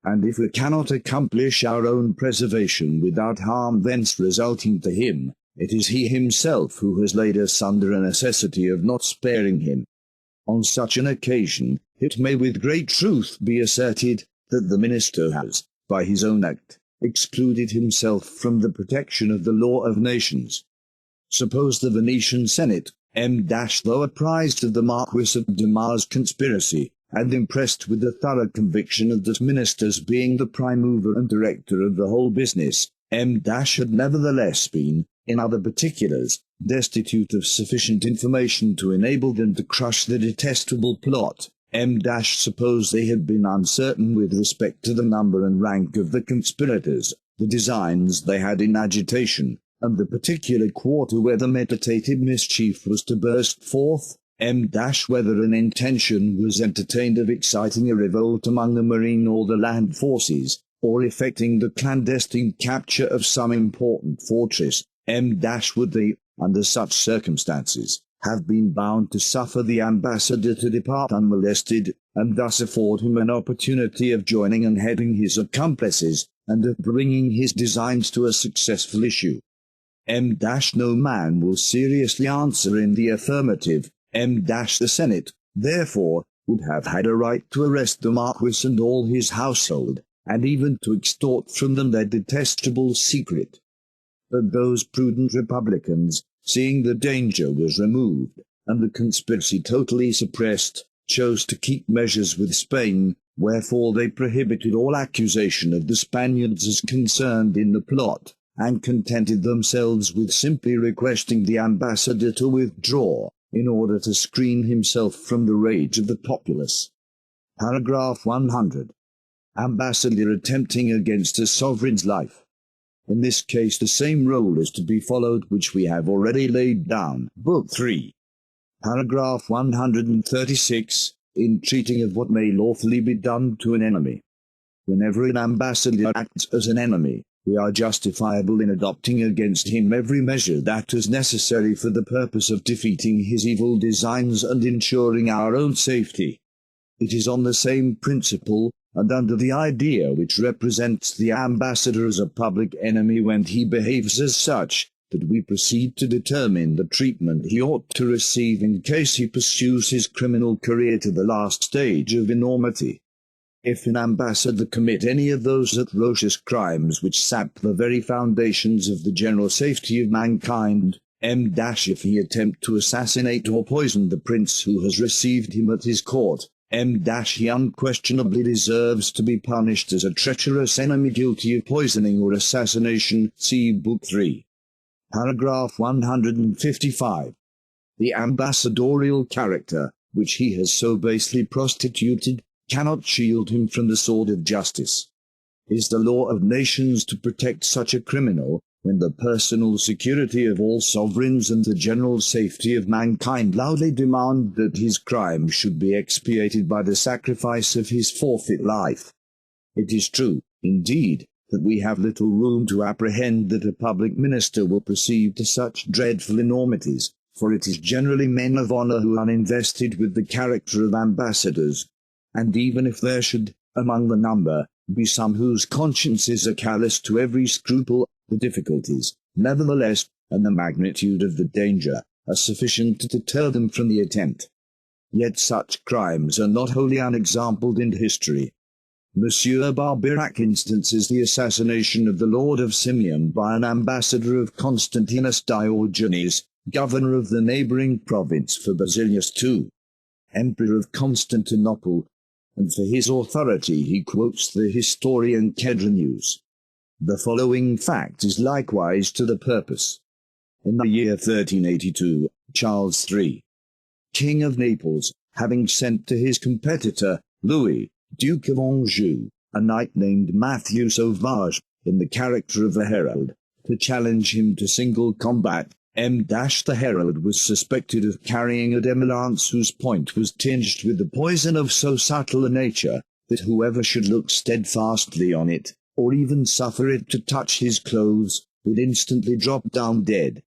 And if we cannot accomplish our own preservation without harm thence resulting to him, it is he himself who has laid us under a necessity of not sparing him. On such an occasion, it may with great truth be asserted that the minister has, by his own act, excluded himself from the protection of the law of nations. Suppose the Venetian Senate, though apprised of the Marquis of Dumas' conspiracy, and impressed with the thorough conviction of the minister's being the prime mover and director of the whole business, had nevertheless been, in other particulars, destitute of sufficient information to enable them to crush the detestable plot, suppose they had been uncertain with respect to the number and rank of the conspirators, the designs they had in agitation, and the particular quarter where the meditated mischief was to burst forth, whether an intention was entertained of exciting a revolt among the marine or the land forces, or effecting the clandestine capture of some important fortress, would they, under such circumstances, have been bound to suffer the ambassador to depart unmolested, and thus afford him an opportunity of joining and heading his accomplices, and of bringing his designs to a successful issue. No man will seriously answer in the affirmative. The Senate, therefore, would have had a right to arrest the Marquis and all his household, and even to extort from them their detestable secret. But those prudent republicans, seeing the danger was removed, and the conspiracy totally suppressed, chose to keep measures with Spain, wherefore they prohibited all accusation of the Spaniards as concerned in the plot, and contented themselves with simply requesting the ambassador to withdraw, in order to screen himself from the rage of the populace. Paragraph 100. Ambassador attempting against a sovereign's life. In this case the same rule is to be followed which we have already laid down. Book 3. Paragraph 136, in treating of what may lawfully be done to an enemy. Whenever an ambassador acts as an enemy, we are justifiable in adopting against him every measure that is necessary for the purpose of defeating his evil designs and ensuring our own safety. It is on the same principle, and under the idea which represents the ambassador as a public enemy when he behaves as such, that we proceed to determine the treatment he ought to receive in case he pursues his criminal career to the last stage of enormity. If an ambassador commit any of those atrocious crimes which sap the very foundations of the general safety of mankind, if he attempt to assassinate or poison the prince who has received him at his court, he unquestionably deserves to be punished as a treacherous enemy guilty of poisoning or assassination. See Book 3. Paragraph 155. The ambassadorial character, which he has so basely prostituted, cannot shield him from the sword of justice. Is the law of nations to protect such a criminal, when the personal security of all sovereigns and the general safety of mankind loudly demand that his crime should be expiated by the sacrifice of his forfeit life? It is true, indeed, that we have little room to apprehend that a public minister will proceed to such dreadful enormities, for it is generally men of honour who are invested with the character of ambassadors, and even if there should, among the number, be some whose consciences are callous to every scruple, the difficulties, nevertheless, and the magnitude of the danger, are sufficient to deter them from the attempt. Yet such crimes are not wholly unexampled in history. Monsieur Barberac instances the assassination of the Lord of Simeon by an ambassador of Constantinus Diogenes, governor of the neighbouring province, for Basilius II, emperor of Constantinople, and for his authority he quotes the historian Kedronius. The following fact is likewise to the purpose. In the year 1382, Charles III, King of Naples, having sent to his competitor, Louis, Duke of Anjou, a knight named Matthew Sauvage, in the character of a herald, to challenge him to single combat, the herald was suspected of carrying a demi-lance whose point was tinged with the poison of so subtle a nature, that whoever should look steadfastly on it, or even suffer it to touch his clothes, would instantly drop down dead.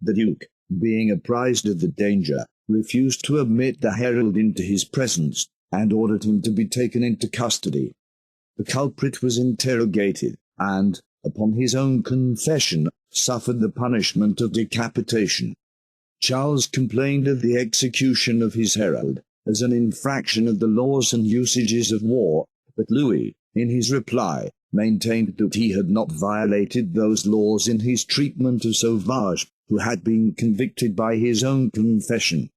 The Duke, being apprised of the danger, refused to admit the herald into his presence, and ordered him to be taken into custody. The culprit was interrogated, and, upon his own confession, suffered the punishment of decapitation. Charles complained of the execution of his herald, as an infraction of the laws and usages of war, but Louis, in his reply, maintained that he had not violated those laws in his treatment of Sauvage, who had been convicted by his own confession.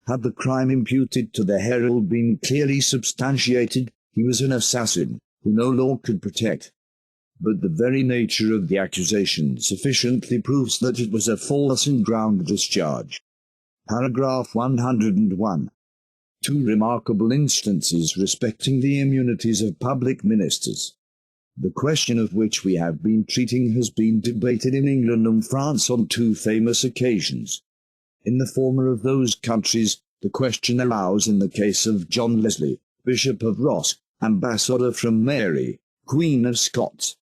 Had the crime imputed to the herald been clearly substantiated, he was an assassin, who no law could protect. But the very nature of the accusation sufficiently proves that it was a false and groundless charge. Paragraph 101. Two remarkable instances respecting the immunities of public ministers. The question of which we have been treating has been debated in England and France on two famous occasions. In the former of those countries, the question arose in the case of John Leslie, Bishop of Ross, ambassador from Mary, Queen of Scots.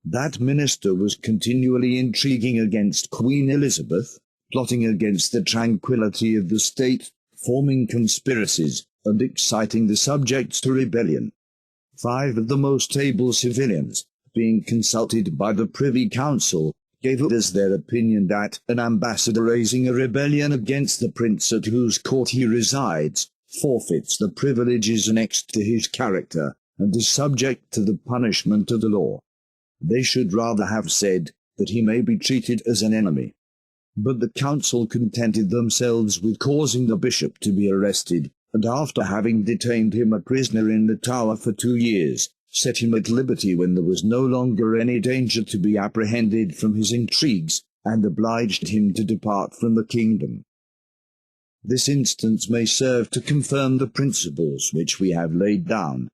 That minister was continually intriguing against Queen Elizabeth, plotting against the tranquillity of the state, forming conspiracies, and exciting the subjects to rebellion. 5 of the most able civilians, being consulted by the Privy Council, gave it as their opinion that an ambassador raising a rebellion against the prince at whose court he resides, forfeits the privileges annexed to his character, and is subject to the punishment of the law. They should rather have said that he may be treated as an enemy. But the council contented themselves with causing the bishop to be arrested, and after having detained him a prisoner in the Tower for 2 years, set him at liberty when there was no longer any danger to be apprehended from his intrigues, and obliged him to depart from the kingdom. This instance may serve to confirm the principles which we have laid down,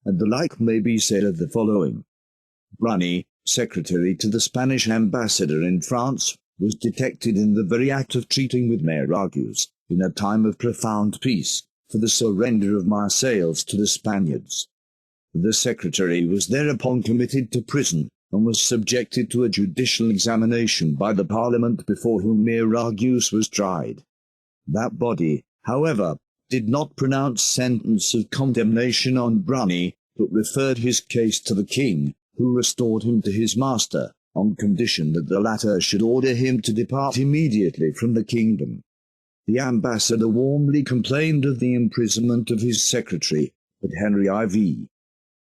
and the like may be said of the following. Brunny, secretary to the Spanish ambassador in France, was detected in the very act of treating with Heralds, in a time of profound peace, for the surrender of Marseilles to the Spaniards. The secretary was thereupon committed to prison, and was subjected to a judicial examination by the Parliament before whom Heralds was tried. That body, however, did not pronounce sentence of condemnation on Bruni, but referred his case to the king, who restored him to his master, on condition that the latter should order him to depart immediately from the kingdom. The ambassador warmly complained of the imprisonment of his secretary, but Henry IV.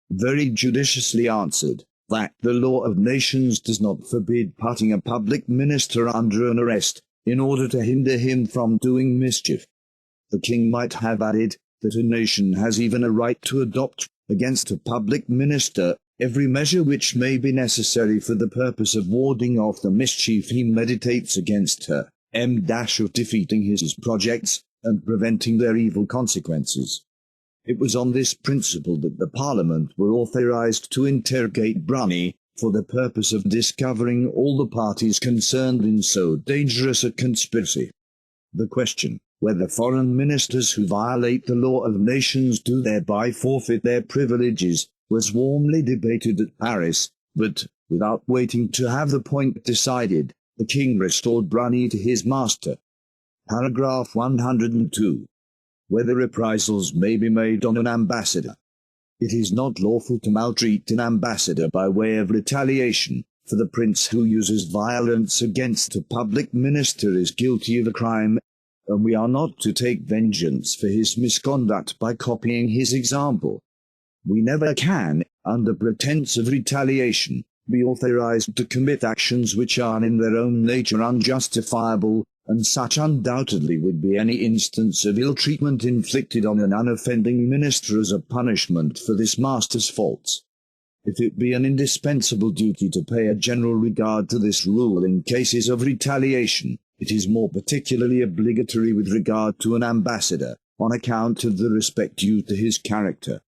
very judiciously answered that the law of nations does not forbid putting a public minister under an arrest, in order to hinder him from doing mischief. The king might have added that a nation has even a right to adopt, against a public minister, every measure which may be necessary for the purpose of warding off the mischief he meditates against her, of defeating his projects, and preventing their evil consequences. It was on this principle that the Parliament were authorized to interrogate Bruni, for the purpose of discovering all the parties concerned in so dangerous a conspiracy. The question, whether foreign ministers who violate the law of nations do thereby forfeit their privileges, was warmly debated at Paris, but, without waiting to have the point decided, the king restored Bruni to his master. Paragraph 102. Whether reprisals may be made on an ambassador. It is not lawful to maltreat an ambassador by way of retaliation, for the prince who uses violence against a public minister is guilty of a crime, and we are not to take vengeance for his misconduct by copying his example. We never can, under pretense of retaliation, be authorized to commit actions which are in their own nature unjustifiable, and such undoubtedly would be any instance of ill treatment inflicted on an unoffending minister as a punishment for this master's faults. If it be an indispensable duty to pay a general regard to this rule in cases of retaliation, it is more particularly obligatory with regard to an ambassador, on account of the respect due to his character.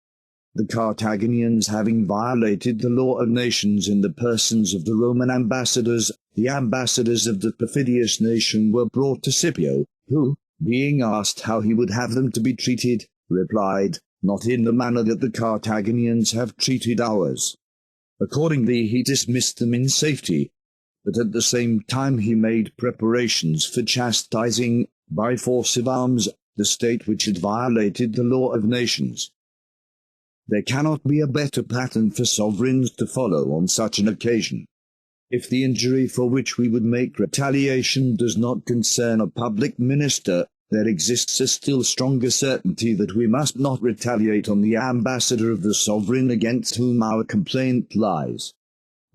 The Carthaginians having violated the law of nations in the persons of the Roman ambassadors, the ambassadors of the perfidious nation were brought to Scipio, who, being asked how he would have them to be treated, replied, "Not in the manner that the Carthaginians have treated ours." Accordingly he dismissed them in safety, but at the same time he made preparations for chastising, by force of arms, the state which had violated the law of nations. There cannot be a better pattern for sovereigns to follow on such an occasion. If the injury for which we would make retaliation does not concern a public minister, there exists a still stronger certainty that we must not retaliate on the ambassador of the sovereign against whom our complaint lies.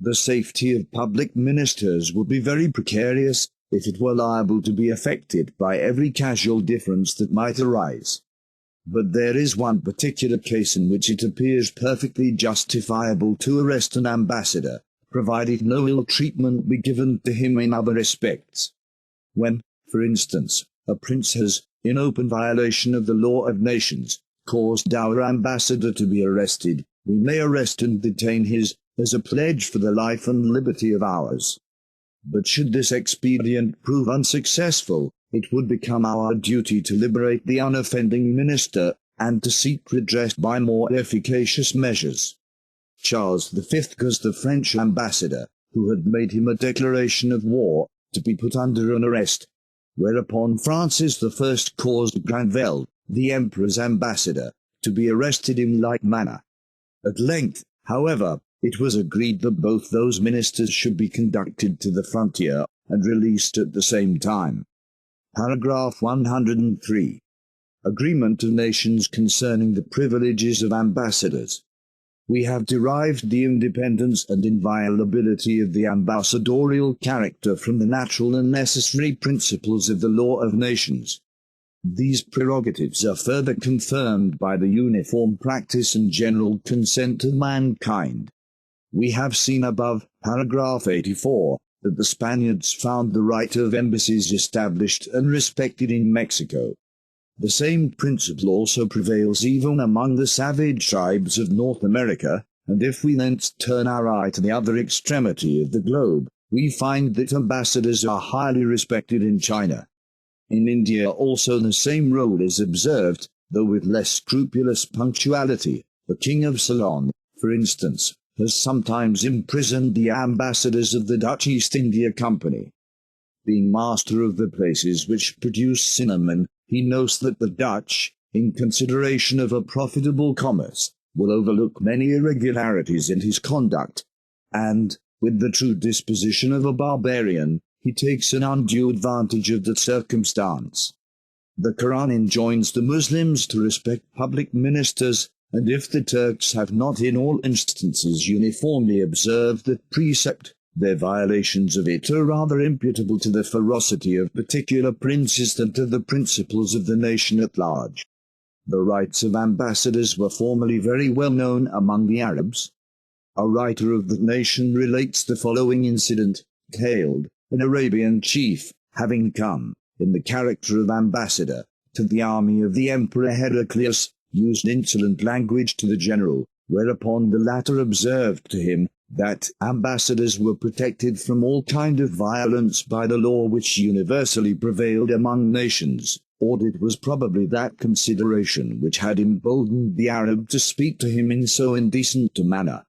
The safety of public ministers would be very precarious if it were liable to be affected by every casual difference that might arise. But there is one particular case in which it appears perfectly justifiable to arrest an ambassador, provided no ill treatment be given to him in other respects. When, for instance, a prince has, in open violation of the law of nations, caused our ambassador to be arrested, we may arrest and detain his, as a pledge for the life and liberty of ours. But should this expedient prove unsuccessful, it would become our duty to liberate the unoffending minister, and to seek redress by more efficacious measures. Charles V caused the French ambassador, who had made him a declaration of war, to be put under an arrest, whereupon Francis I caused Granvelle, the emperor's ambassador, to be arrested in like manner. At length, however, it was agreed that both those ministers should be conducted to the frontier, and released at the same time. Paragraph 103. Agreement of nations concerning the privileges of ambassadors. We have derived the independence and inviolability of the ambassadorial character from the natural and necessary principles of the law of nations. These prerogatives are further confirmed by the uniform practice and general consent of mankind. We have seen above, paragraph 84, that the Spaniards found the right of embassies established and respected in Mexico. The same principle also prevails even among the savage tribes of North America, and if we thence turn our eye to the other extremity of the globe, we find that ambassadors are highly respected in China. In India also the same role is observed, though with less scrupulous punctuality. The King of Ceylon, for instance, has sometimes imprisoned the ambassadors of the Dutch East India Company. Being master of the places which produce cinnamon, he knows that the Dutch, in consideration of a profitable commerce, will overlook many irregularities in his conduct, and, with the true disposition of a barbarian, he takes an undue advantage of the circumstance. The Quran enjoins the Muslims to respect public ministers, and if the Turks have not in all instances uniformly observed that precept, their violations of it are rather imputable to the ferocity of particular princes than to the principles of the nation at large. The rights of ambassadors were formerly very well known among the Arabs. A writer of the nation relates the following incident. Hailed, an Arabian chief, having come, in the character of ambassador, to the army of the Emperor Heraclius, used insolent language to the general, whereupon the latter observed to him that ambassadors were protected from all kind of violence by the law which universally prevailed among nations, or it was probably that consideration which had emboldened the Arab to speak to him in so indecent a manner.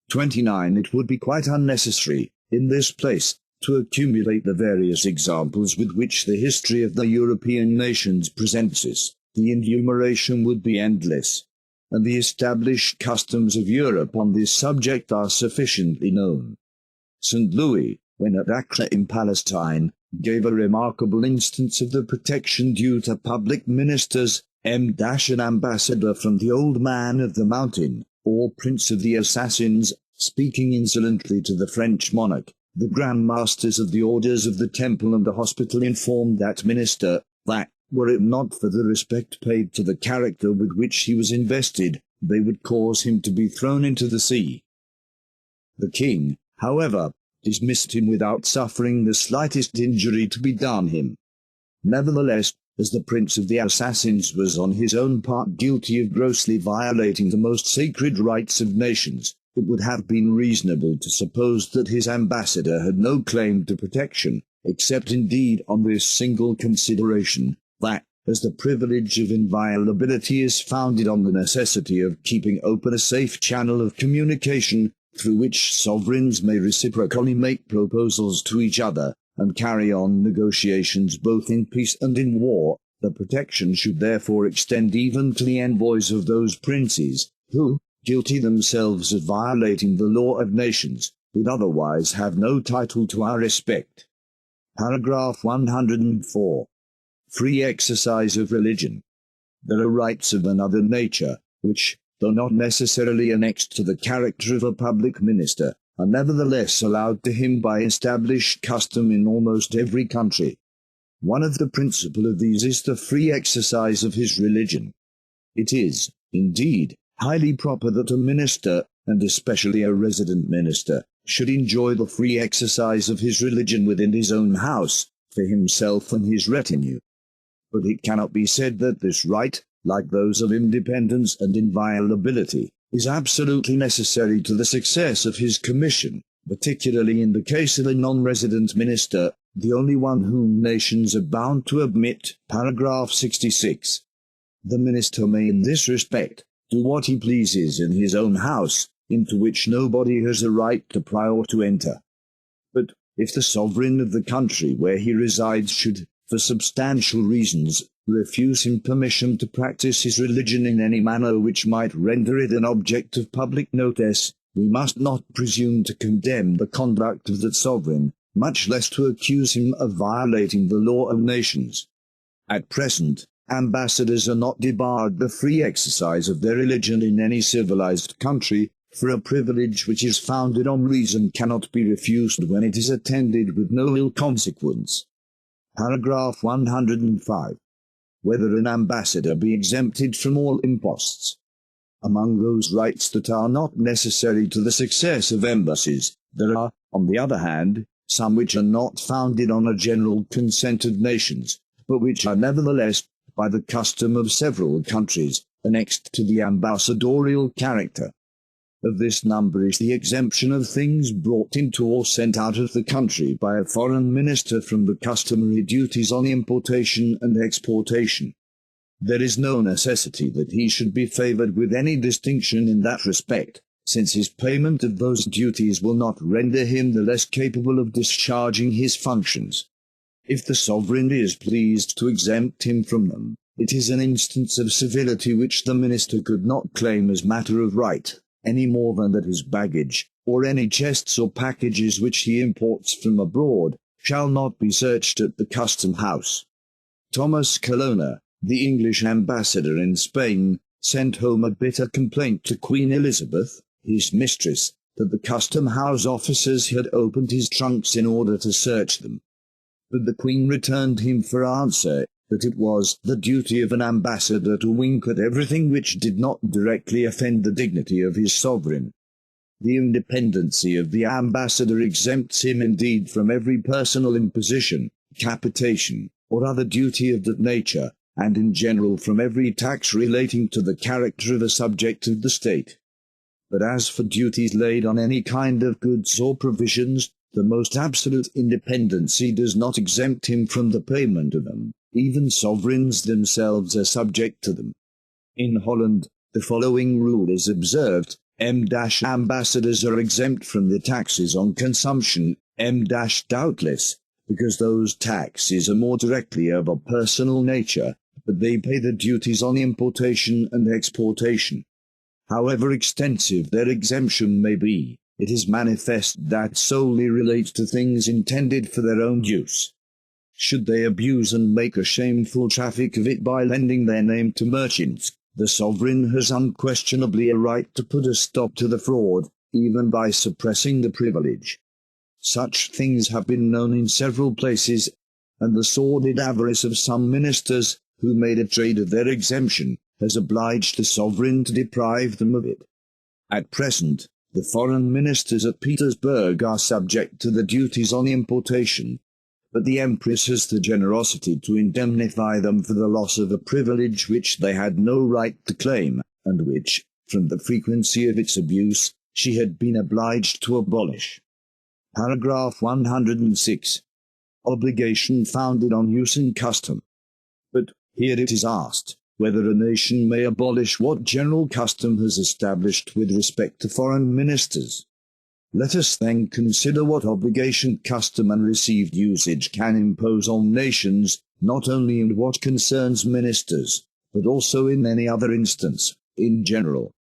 29. It would be quite unnecessary, in this place, to accumulate the various examples with which the history of the European nations presents us. The enumeration would be endless, and the established customs of Europe on this subject are sufficiently known. St. Louis, when at Acre in Palestine, gave a remarkable instance of the protection due to public ministers. An ambassador from the Old Man of the Mountain, or Prince of the Assassins, speaking insolently to the French monarch, the Grand Masters of the Orders of the Temple and the Hospital informed that minister that, were it not for the respect paid to the character with which he was invested, they would cause him to be thrown into the sea. The king, however, dismissed him without suffering the slightest injury to be done him. Nevertheless, as the Prince of the Assassins was on his own part guilty of grossly violating the most sacred rights of nations, it would have been reasonable to suppose that his ambassador had no claim to protection, except indeed on this single consideration, that, as the privilege of inviolability is founded on the necessity of keeping open a safe channel of communication, through which sovereigns may reciprocally make proposals to each other, and carry on negotiations both in peace and in war, the protection should therefore extend even to the envoys of those princes, who, guilty themselves of violating the law of nations, would otherwise have no title to our respect. Paragraph 104. Free exercise of religion. There are rights of another nature, which, though not necessarily annexed to the character of a public minister, are nevertheless allowed to him by established custom in almost every country. One of the principal of these is the free exercise of his religion. It is, indeed, highly proper that a minister, and especially a resident minister, should enjoy the free exercise of his religion within his own house, for himself and his retinue. But it cannot be said that this right, like those of independence and inviolability, is absolutely necessary to the success of his commission, particularly in the case of a non-resident minister, the only one whom nations are bound to admit. Paragraph 66. The minister may in this respect do what he pleases in his own house, into which nobody has a right to pry or to enter. But if the sovereign of the country where he resides should, for substantial reasons, refuse him permission to practice his religion in any manner which might render it an object of public notice, we must not presume to condemn the conduct of that sovereign, much less to accuse him of violating the law of nations. At present, ambassadors are not debarred the free exercise of their religion in any civilized country, for a privilege which is founded on reason cannot be refused when it is attended with no ill consequence. Paragraph 105. Whether an ambassador be exempted from all imposts. Among those rights that are not necessary to the success of embassies, there are, on the other hand, some which are not founded on a general consent of nations, but which are nevertheless, by the custom of several countries, annexed to the ambassadorial character. Of this number is the exemption of things brought into or sent out of the country by a foreign minister from the customary duties on importation and exportation. There is no necessity that he should be favoured with any distinction in that respect, since his payment of those duties will not render him the less capable of discharging his functions. If the sovereign is pleased to exempt him from them, it is an instance of civility which the minister could not claim as matter of right, any more than that his baggage, or any chests or packages which he imports from abroad, shall not be searched at the custom house. Thomas Colonna, the English ambassador in Spain, sent home a bitter complaint to Queen Elizabeth, his mistress, that the custom house officers had opened his trunks in order to search them. But the Queen returned him for answer that it was the duty of an ambassador to wink at everything which did not directly offend the dignity of his sovereign. The independency of the ambassador exempts him indeed from every personal imposition, capitation, or other duty of that nature, and in general from every tax relating to the character of a subject of the state. But as for duties laid on any kind of goods or provisions, the most absolute independency does not exempt him from the payment of them. Even sovereigns themselves are subject to them. In Holland, the following rule is observed: ambassadors are exempt from the taxes on consumption, doubtless, because those taxes are more directly of a personal nature, but they pay the duties on importation and exportation. However extensive their exemption may be, it is manifest that solely relates to things intended for their own use. Should they abuse and make a shameful traffic of it by lending their name to merchants, the sovereign has unquestionably a right to put a stop to the fraud, even by suppressing the privilege. Such things have been known in several places, and the sordid avarice of some ministers, who made a trade of their exemption, has obliged the sovereign to deprive them of it. At present, the foreign ministers at Petersburg are subject to the duties on importation, but the Empress has the generosity to indemnify them for the loss of a privilege which they had no right to claim, and which, from the frequency of its abuse, she had been obliged to abolish. Paragraph 106. Obligation founded on use and custom. But here it is asked, whether a nation may abolish what general custom has established with respect to foreign ministers. Let us then consider what obligation custom and received usage can impose on nations, not only in what concerns ministers, but also in any other instance, in general.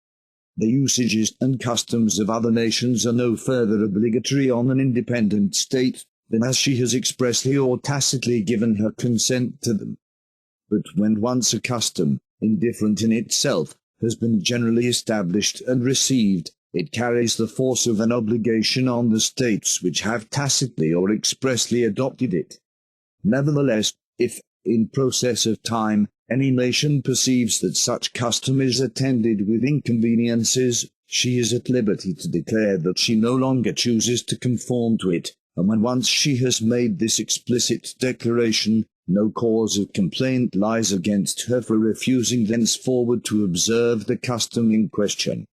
The usages and customs of other nations are no further obligatory on an independent state than as she has expressly or tacitly given her consent to them. But when once a custom, indifferent in itself, has been generally established and received, it carries the force of an obligation on the states which have tacitly or expressly adopted it. Nevertheless, if, in process of time, any nation perceives that such custom is attended with inconveniences, she is at liberty to declare that she no longer chooses to conform to it, and when once she has made this explicit declaration, no cause of complaint lies against her for refusing thenceforward to observe the custom in question.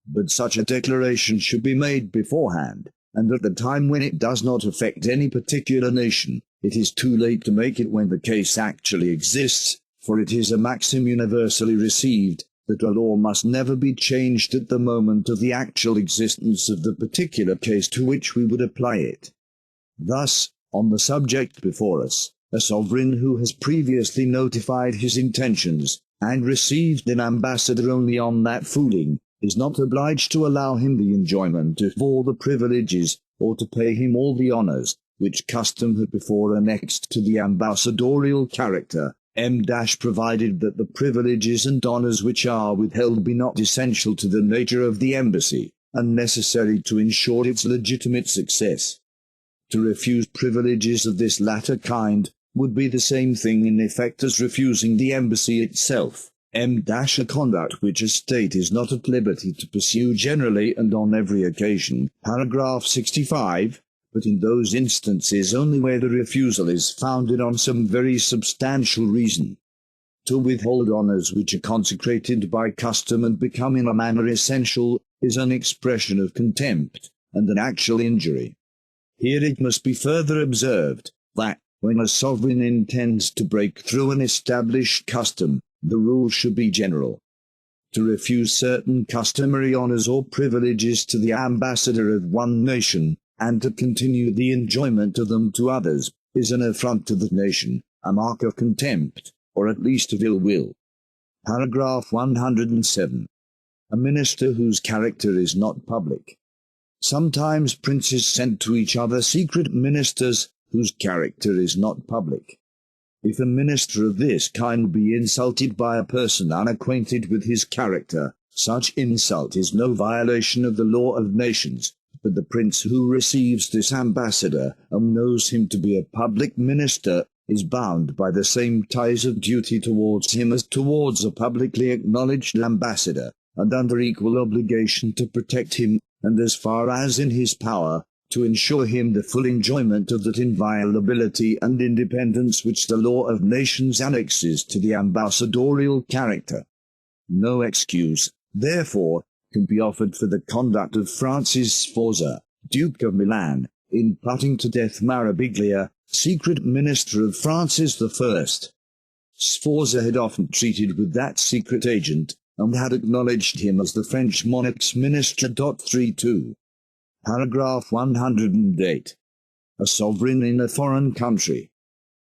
But such a declaration should be made beforehand, and at the time when it does not affect any particular nation. It is too late to make it when the case actually exists, for it is a maxim universally received, that a law must never be changed at the moment of the actual existence of the particular case to which we would apply it. Thus, on the subject before us, a sovereign who has previously notified his intentions, and received an ambassador only on that footing, is not obliged to allow him the enjoyment of all the privileges, or to pay him all the honours, which custom had before annexed to the ambassadorial character, provided that the privileges and honours which are withheld be not essential to the nature of the embassy, and necessary to ensure its legitimate success. To refuse privileges of this latter kind would be the same thing in effect as refusing the embassy itself, a conduct which a state is not at liberty to pursue generally and on every occasion. Paragraph 65. But in those instances only where the refusal is founded on some very substantial reason. To withhold honours which are consecrated by custom and become in a manner essential, is an expression of contempt, and an actual injury. Here it must be further observed, that, when a sovereign intends to break through an established custom, the rule should be general. To refuse certain customary honours or privileges to the ambassador of one nation, and to continue the enjoyment of them to others, is an affront to the nation, a mark of contempt, or at least of ill will. Paragraph 107. A minister whose character is not public. Sometimes princes send to each other secret ministers whose character is not public. If a minister of this kind be insulted by a person unacquainted with his character, such insult is no violation of the law of nations, but the prince who receives this ambassador and knows him to be a public minister is bound by the same ties of duty towards him as towards a publicly acknowledged ambassador, and under equal obligation to protect him, and as far as in his power, to ensure him the full enjoyment of that inviolability and independence which the law of nations annexes to the ambassadorial character. No excuse, therefore, can be offered for the conduct of Francis Sforza, Duke of Milan, in putting to death Marabiglia, secret minister of Francis I. Sforza had often treated with that secret agent, and had acknowledged him as the French monarch's minister. 32. Paragraph 108. A sovereign in a foreign country.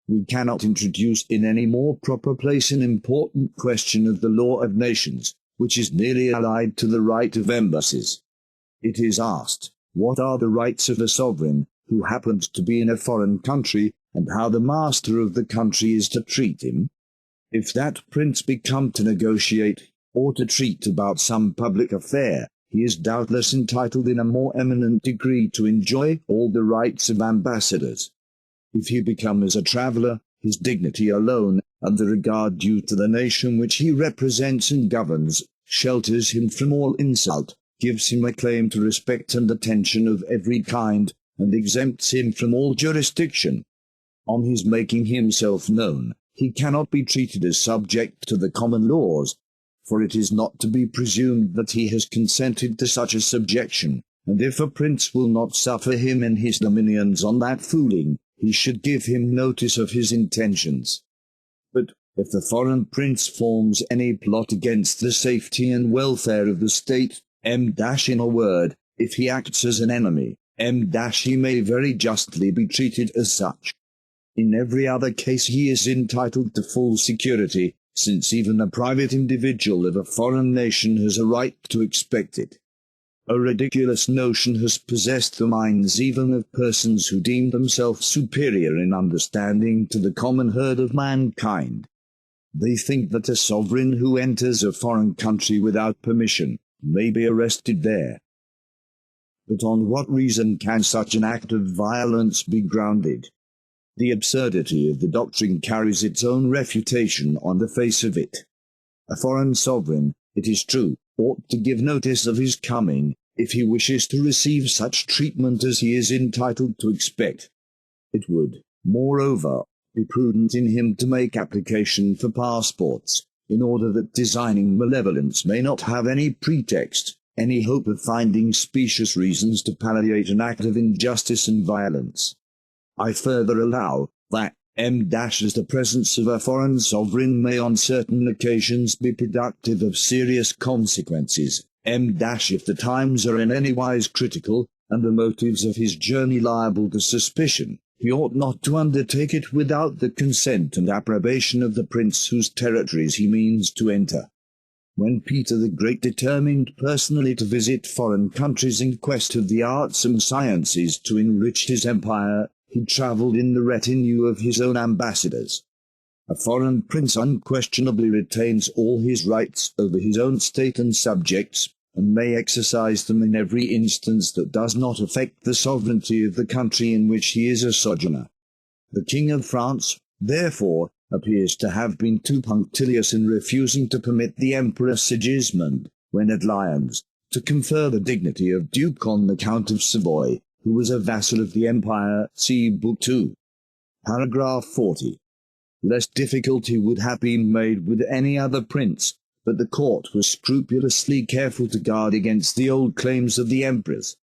We cannot introduce in any more proper place an important question of the law of nations, which is nearly allied to the right of embassies. It is asked, what are the rights of a sovereign who happens to be in a foreign country, and how the master of the country is to treat him? If that prince be come to negotiate, or to treat about some public affair, he is doubtless entitled in a more eminent degree to enjoy all the rights of ambassadors. If he become as a traveller, his dignity alone, and the regard due to the nation which he represents and governs, shelters him from all insult, gives him a claim to respect and attention of every kind, and exempts him from all jurisdiction. On his making himself known, he cannot be treated as subject to the common laws, for it is not to be presumed that he has consented to such a subjection, and if a prince will not suffer him in his dominions on that fooling, he should give him notice of his intentions. But if the foreign prince forms any plot against the safety and welfare of the state, in a word, if he acts as an enemy, he may very justly be treated as such. In every other case he is entitled to full security, since even a private individual of a foreign nation has a right to expect it. A ridiculous notion has possessed the minds even of persons who deem themselves superior in understanding to the common herd of mankind. They think that a sovereign who enters a foreign country without permission may be arrested there. But on what reason can such an act of violence be grounded? The absurdity of the doctrine carries its own refutation on the face of it. A foreign sovereign, it is true, ought to give notice of his coming, if he wishes to receive such treatment as he is entitled to expect. It would, moreover, be prudent in him to make application for passports, in order that designing malevolence may not have any pretext, any hope of finding specious reasons to palliate an act of injustice and violence. I further allow that as the presence of a foreign sovereign may on certain occasions be productive of serious consequences, if the times are in any wise critical, and the motives of his journey liable to suspicion, he ought not to undertake it without the consent and approbation of the prince whose territories he means to enter. When Peter the Great determined personally to visit foreign countries in quest of the arts and sciences to enrich his empire, he travelled in the retinue of his own ambassadors. A foreign prince unquestionably retains all his rights over his own state and subjects, and may exercise them in every instance that does not affect the sovereignty of the country in which he is a sojourner. The King of France, therefore, appears to have been too punctilious in refusing to permit the Emperor Sigismund, when at Lyons, to confer the dignity of Duke on the Count of Savoy, who was a vassal of the Empire. See Book 2. Paragraph 40. Less difficulty would have been made with any other prince, but the court was scrupulously careful to guard against the old claims of the emperors.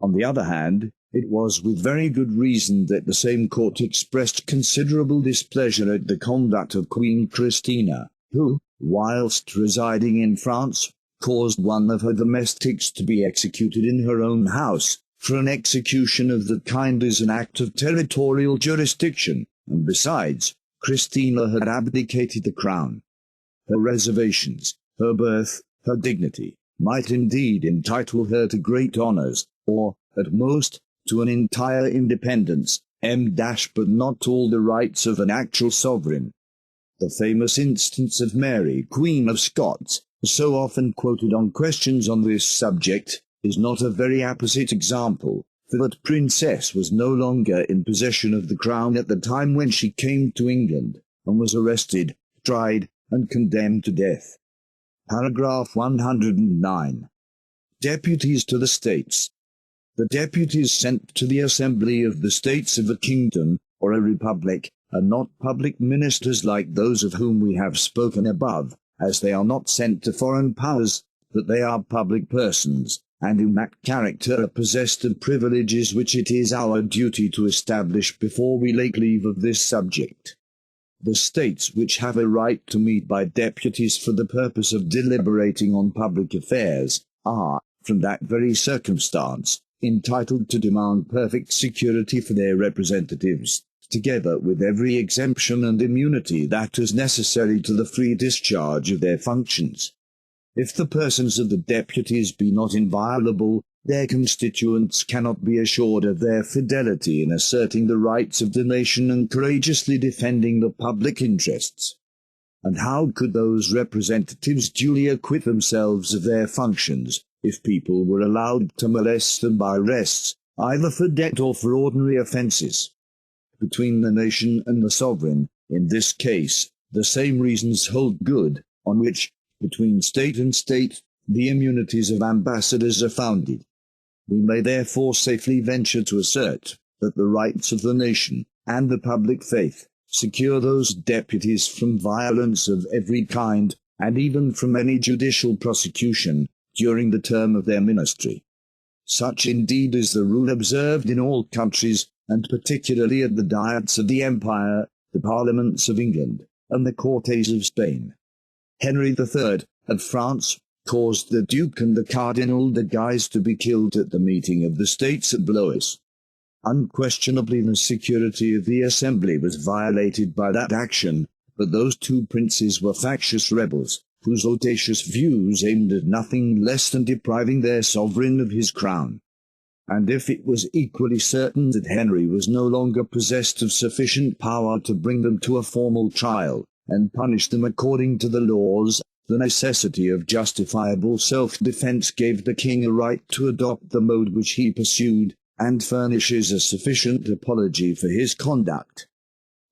On the other hand, it was with very good reason that the same court expressed considerable displeasure at the conduct of Queen Christina, who, whilst residing in France, caused one of her domestics to be executed in her own house. For an execution of that kind is an act of territorial jurisdiction, and besides, Christina had abdicated the crown. Her reservations, her birth, her dignity, might indeed entitle her to great honours, or, at most, to an entire independence, but not all the rights of an actual sovereign. The famous instance of Mary, Queen of Scots, so often quoted on questions on this subject, is not a very apposite example, for that princess was no longer in possession of the crown at the time when she came to England, and was arrested, tried, and condemned to death. Paragraph 109. Deputies to the States. The deputies sent to the Assembly of the States of a kingdom, or a republic, are not public ministers like those of whom we have spoken above, as they are not sent to foreign powers, but they are public persons, and in that character are possessed of privileges which it is our duty to establish before we take leave of this subject. The states which have a right to meet by deputies for the purpose of deliberating on public affairs are, from that very circumstance, entitled to demand perfect security for their representatives, together with every exemption and immunity that is necessary to the free discharge of their functions. If the persons of the deputies be not inviolable, their constituents cannot be assured of their fidelity in asserting the rights of the nation and courageously defending the public interests. And how could those representatives duly acquit themselves of their functions, if people were allowed to molest them by arrests, either for debt or for ordinary offences? Between the nation and the sovereign, in this case, the same reasons hold good, on which, between state and state, the immunities of ambassadors are founded. We may therefore safely venture to assert that the rights of the nation and the public faith secure those deputies from violence of every kind, and even from any judicial prosecution, during the term of their ministry. Such indeed is the rule observed in all countries, and particularly at the diets of the Empire, the parliaments of England, and the Cortes of Spain. Henry III, of France, caused the Duke and the Cardinal de Guise to be killed at the meeting of the States at Blois. Unquestionably the security of the Assembly was violated by that action, but those two princes were factious rebels, whose audacious views aimed at nothing less than depriving their sovereign of his crown. And if it was equally certain that Henry was no longer possessed of sufficient power to bring them to a formal trial, and punish them according to the laws, the necessity of justifiable self-defense gave the king a right to adopt the mode which he pursued, and furnishes a sufficient apology for his conduct.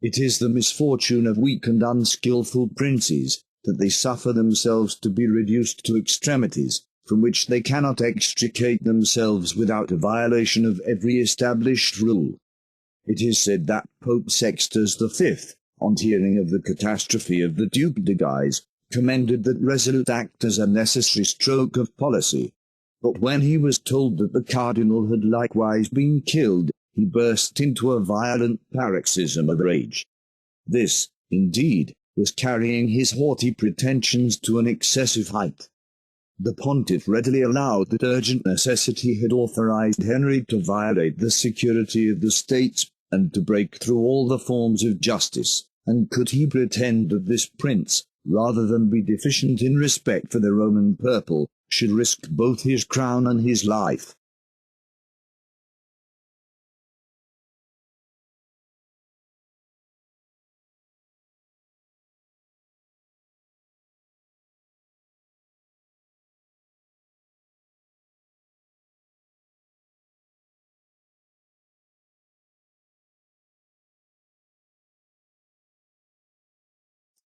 It is the misfortune of weak and unskilful princes, that they suffer themselves to be reduced to extremities, from which they cannot extricate themselves without a violation of every established rule. It is said that Pope Sextus V, on hearing of the catastrophe of the Duke de Guise, commended that resolute act as a necessary stroke of policy. But when he was told that the cardinal had likewise been killed, he burst into a violent paroxysm of rage. This, indeed, was carrying his haughty pretensions to an excessive height. The pontiff readily allowed that urgent necessity had authorized Henry to violate the security of the states, and to break through all the forms of justice, and could he pretend that this prince, rather than be deficient in respect for the Roman purple, should risk both his crown and his life?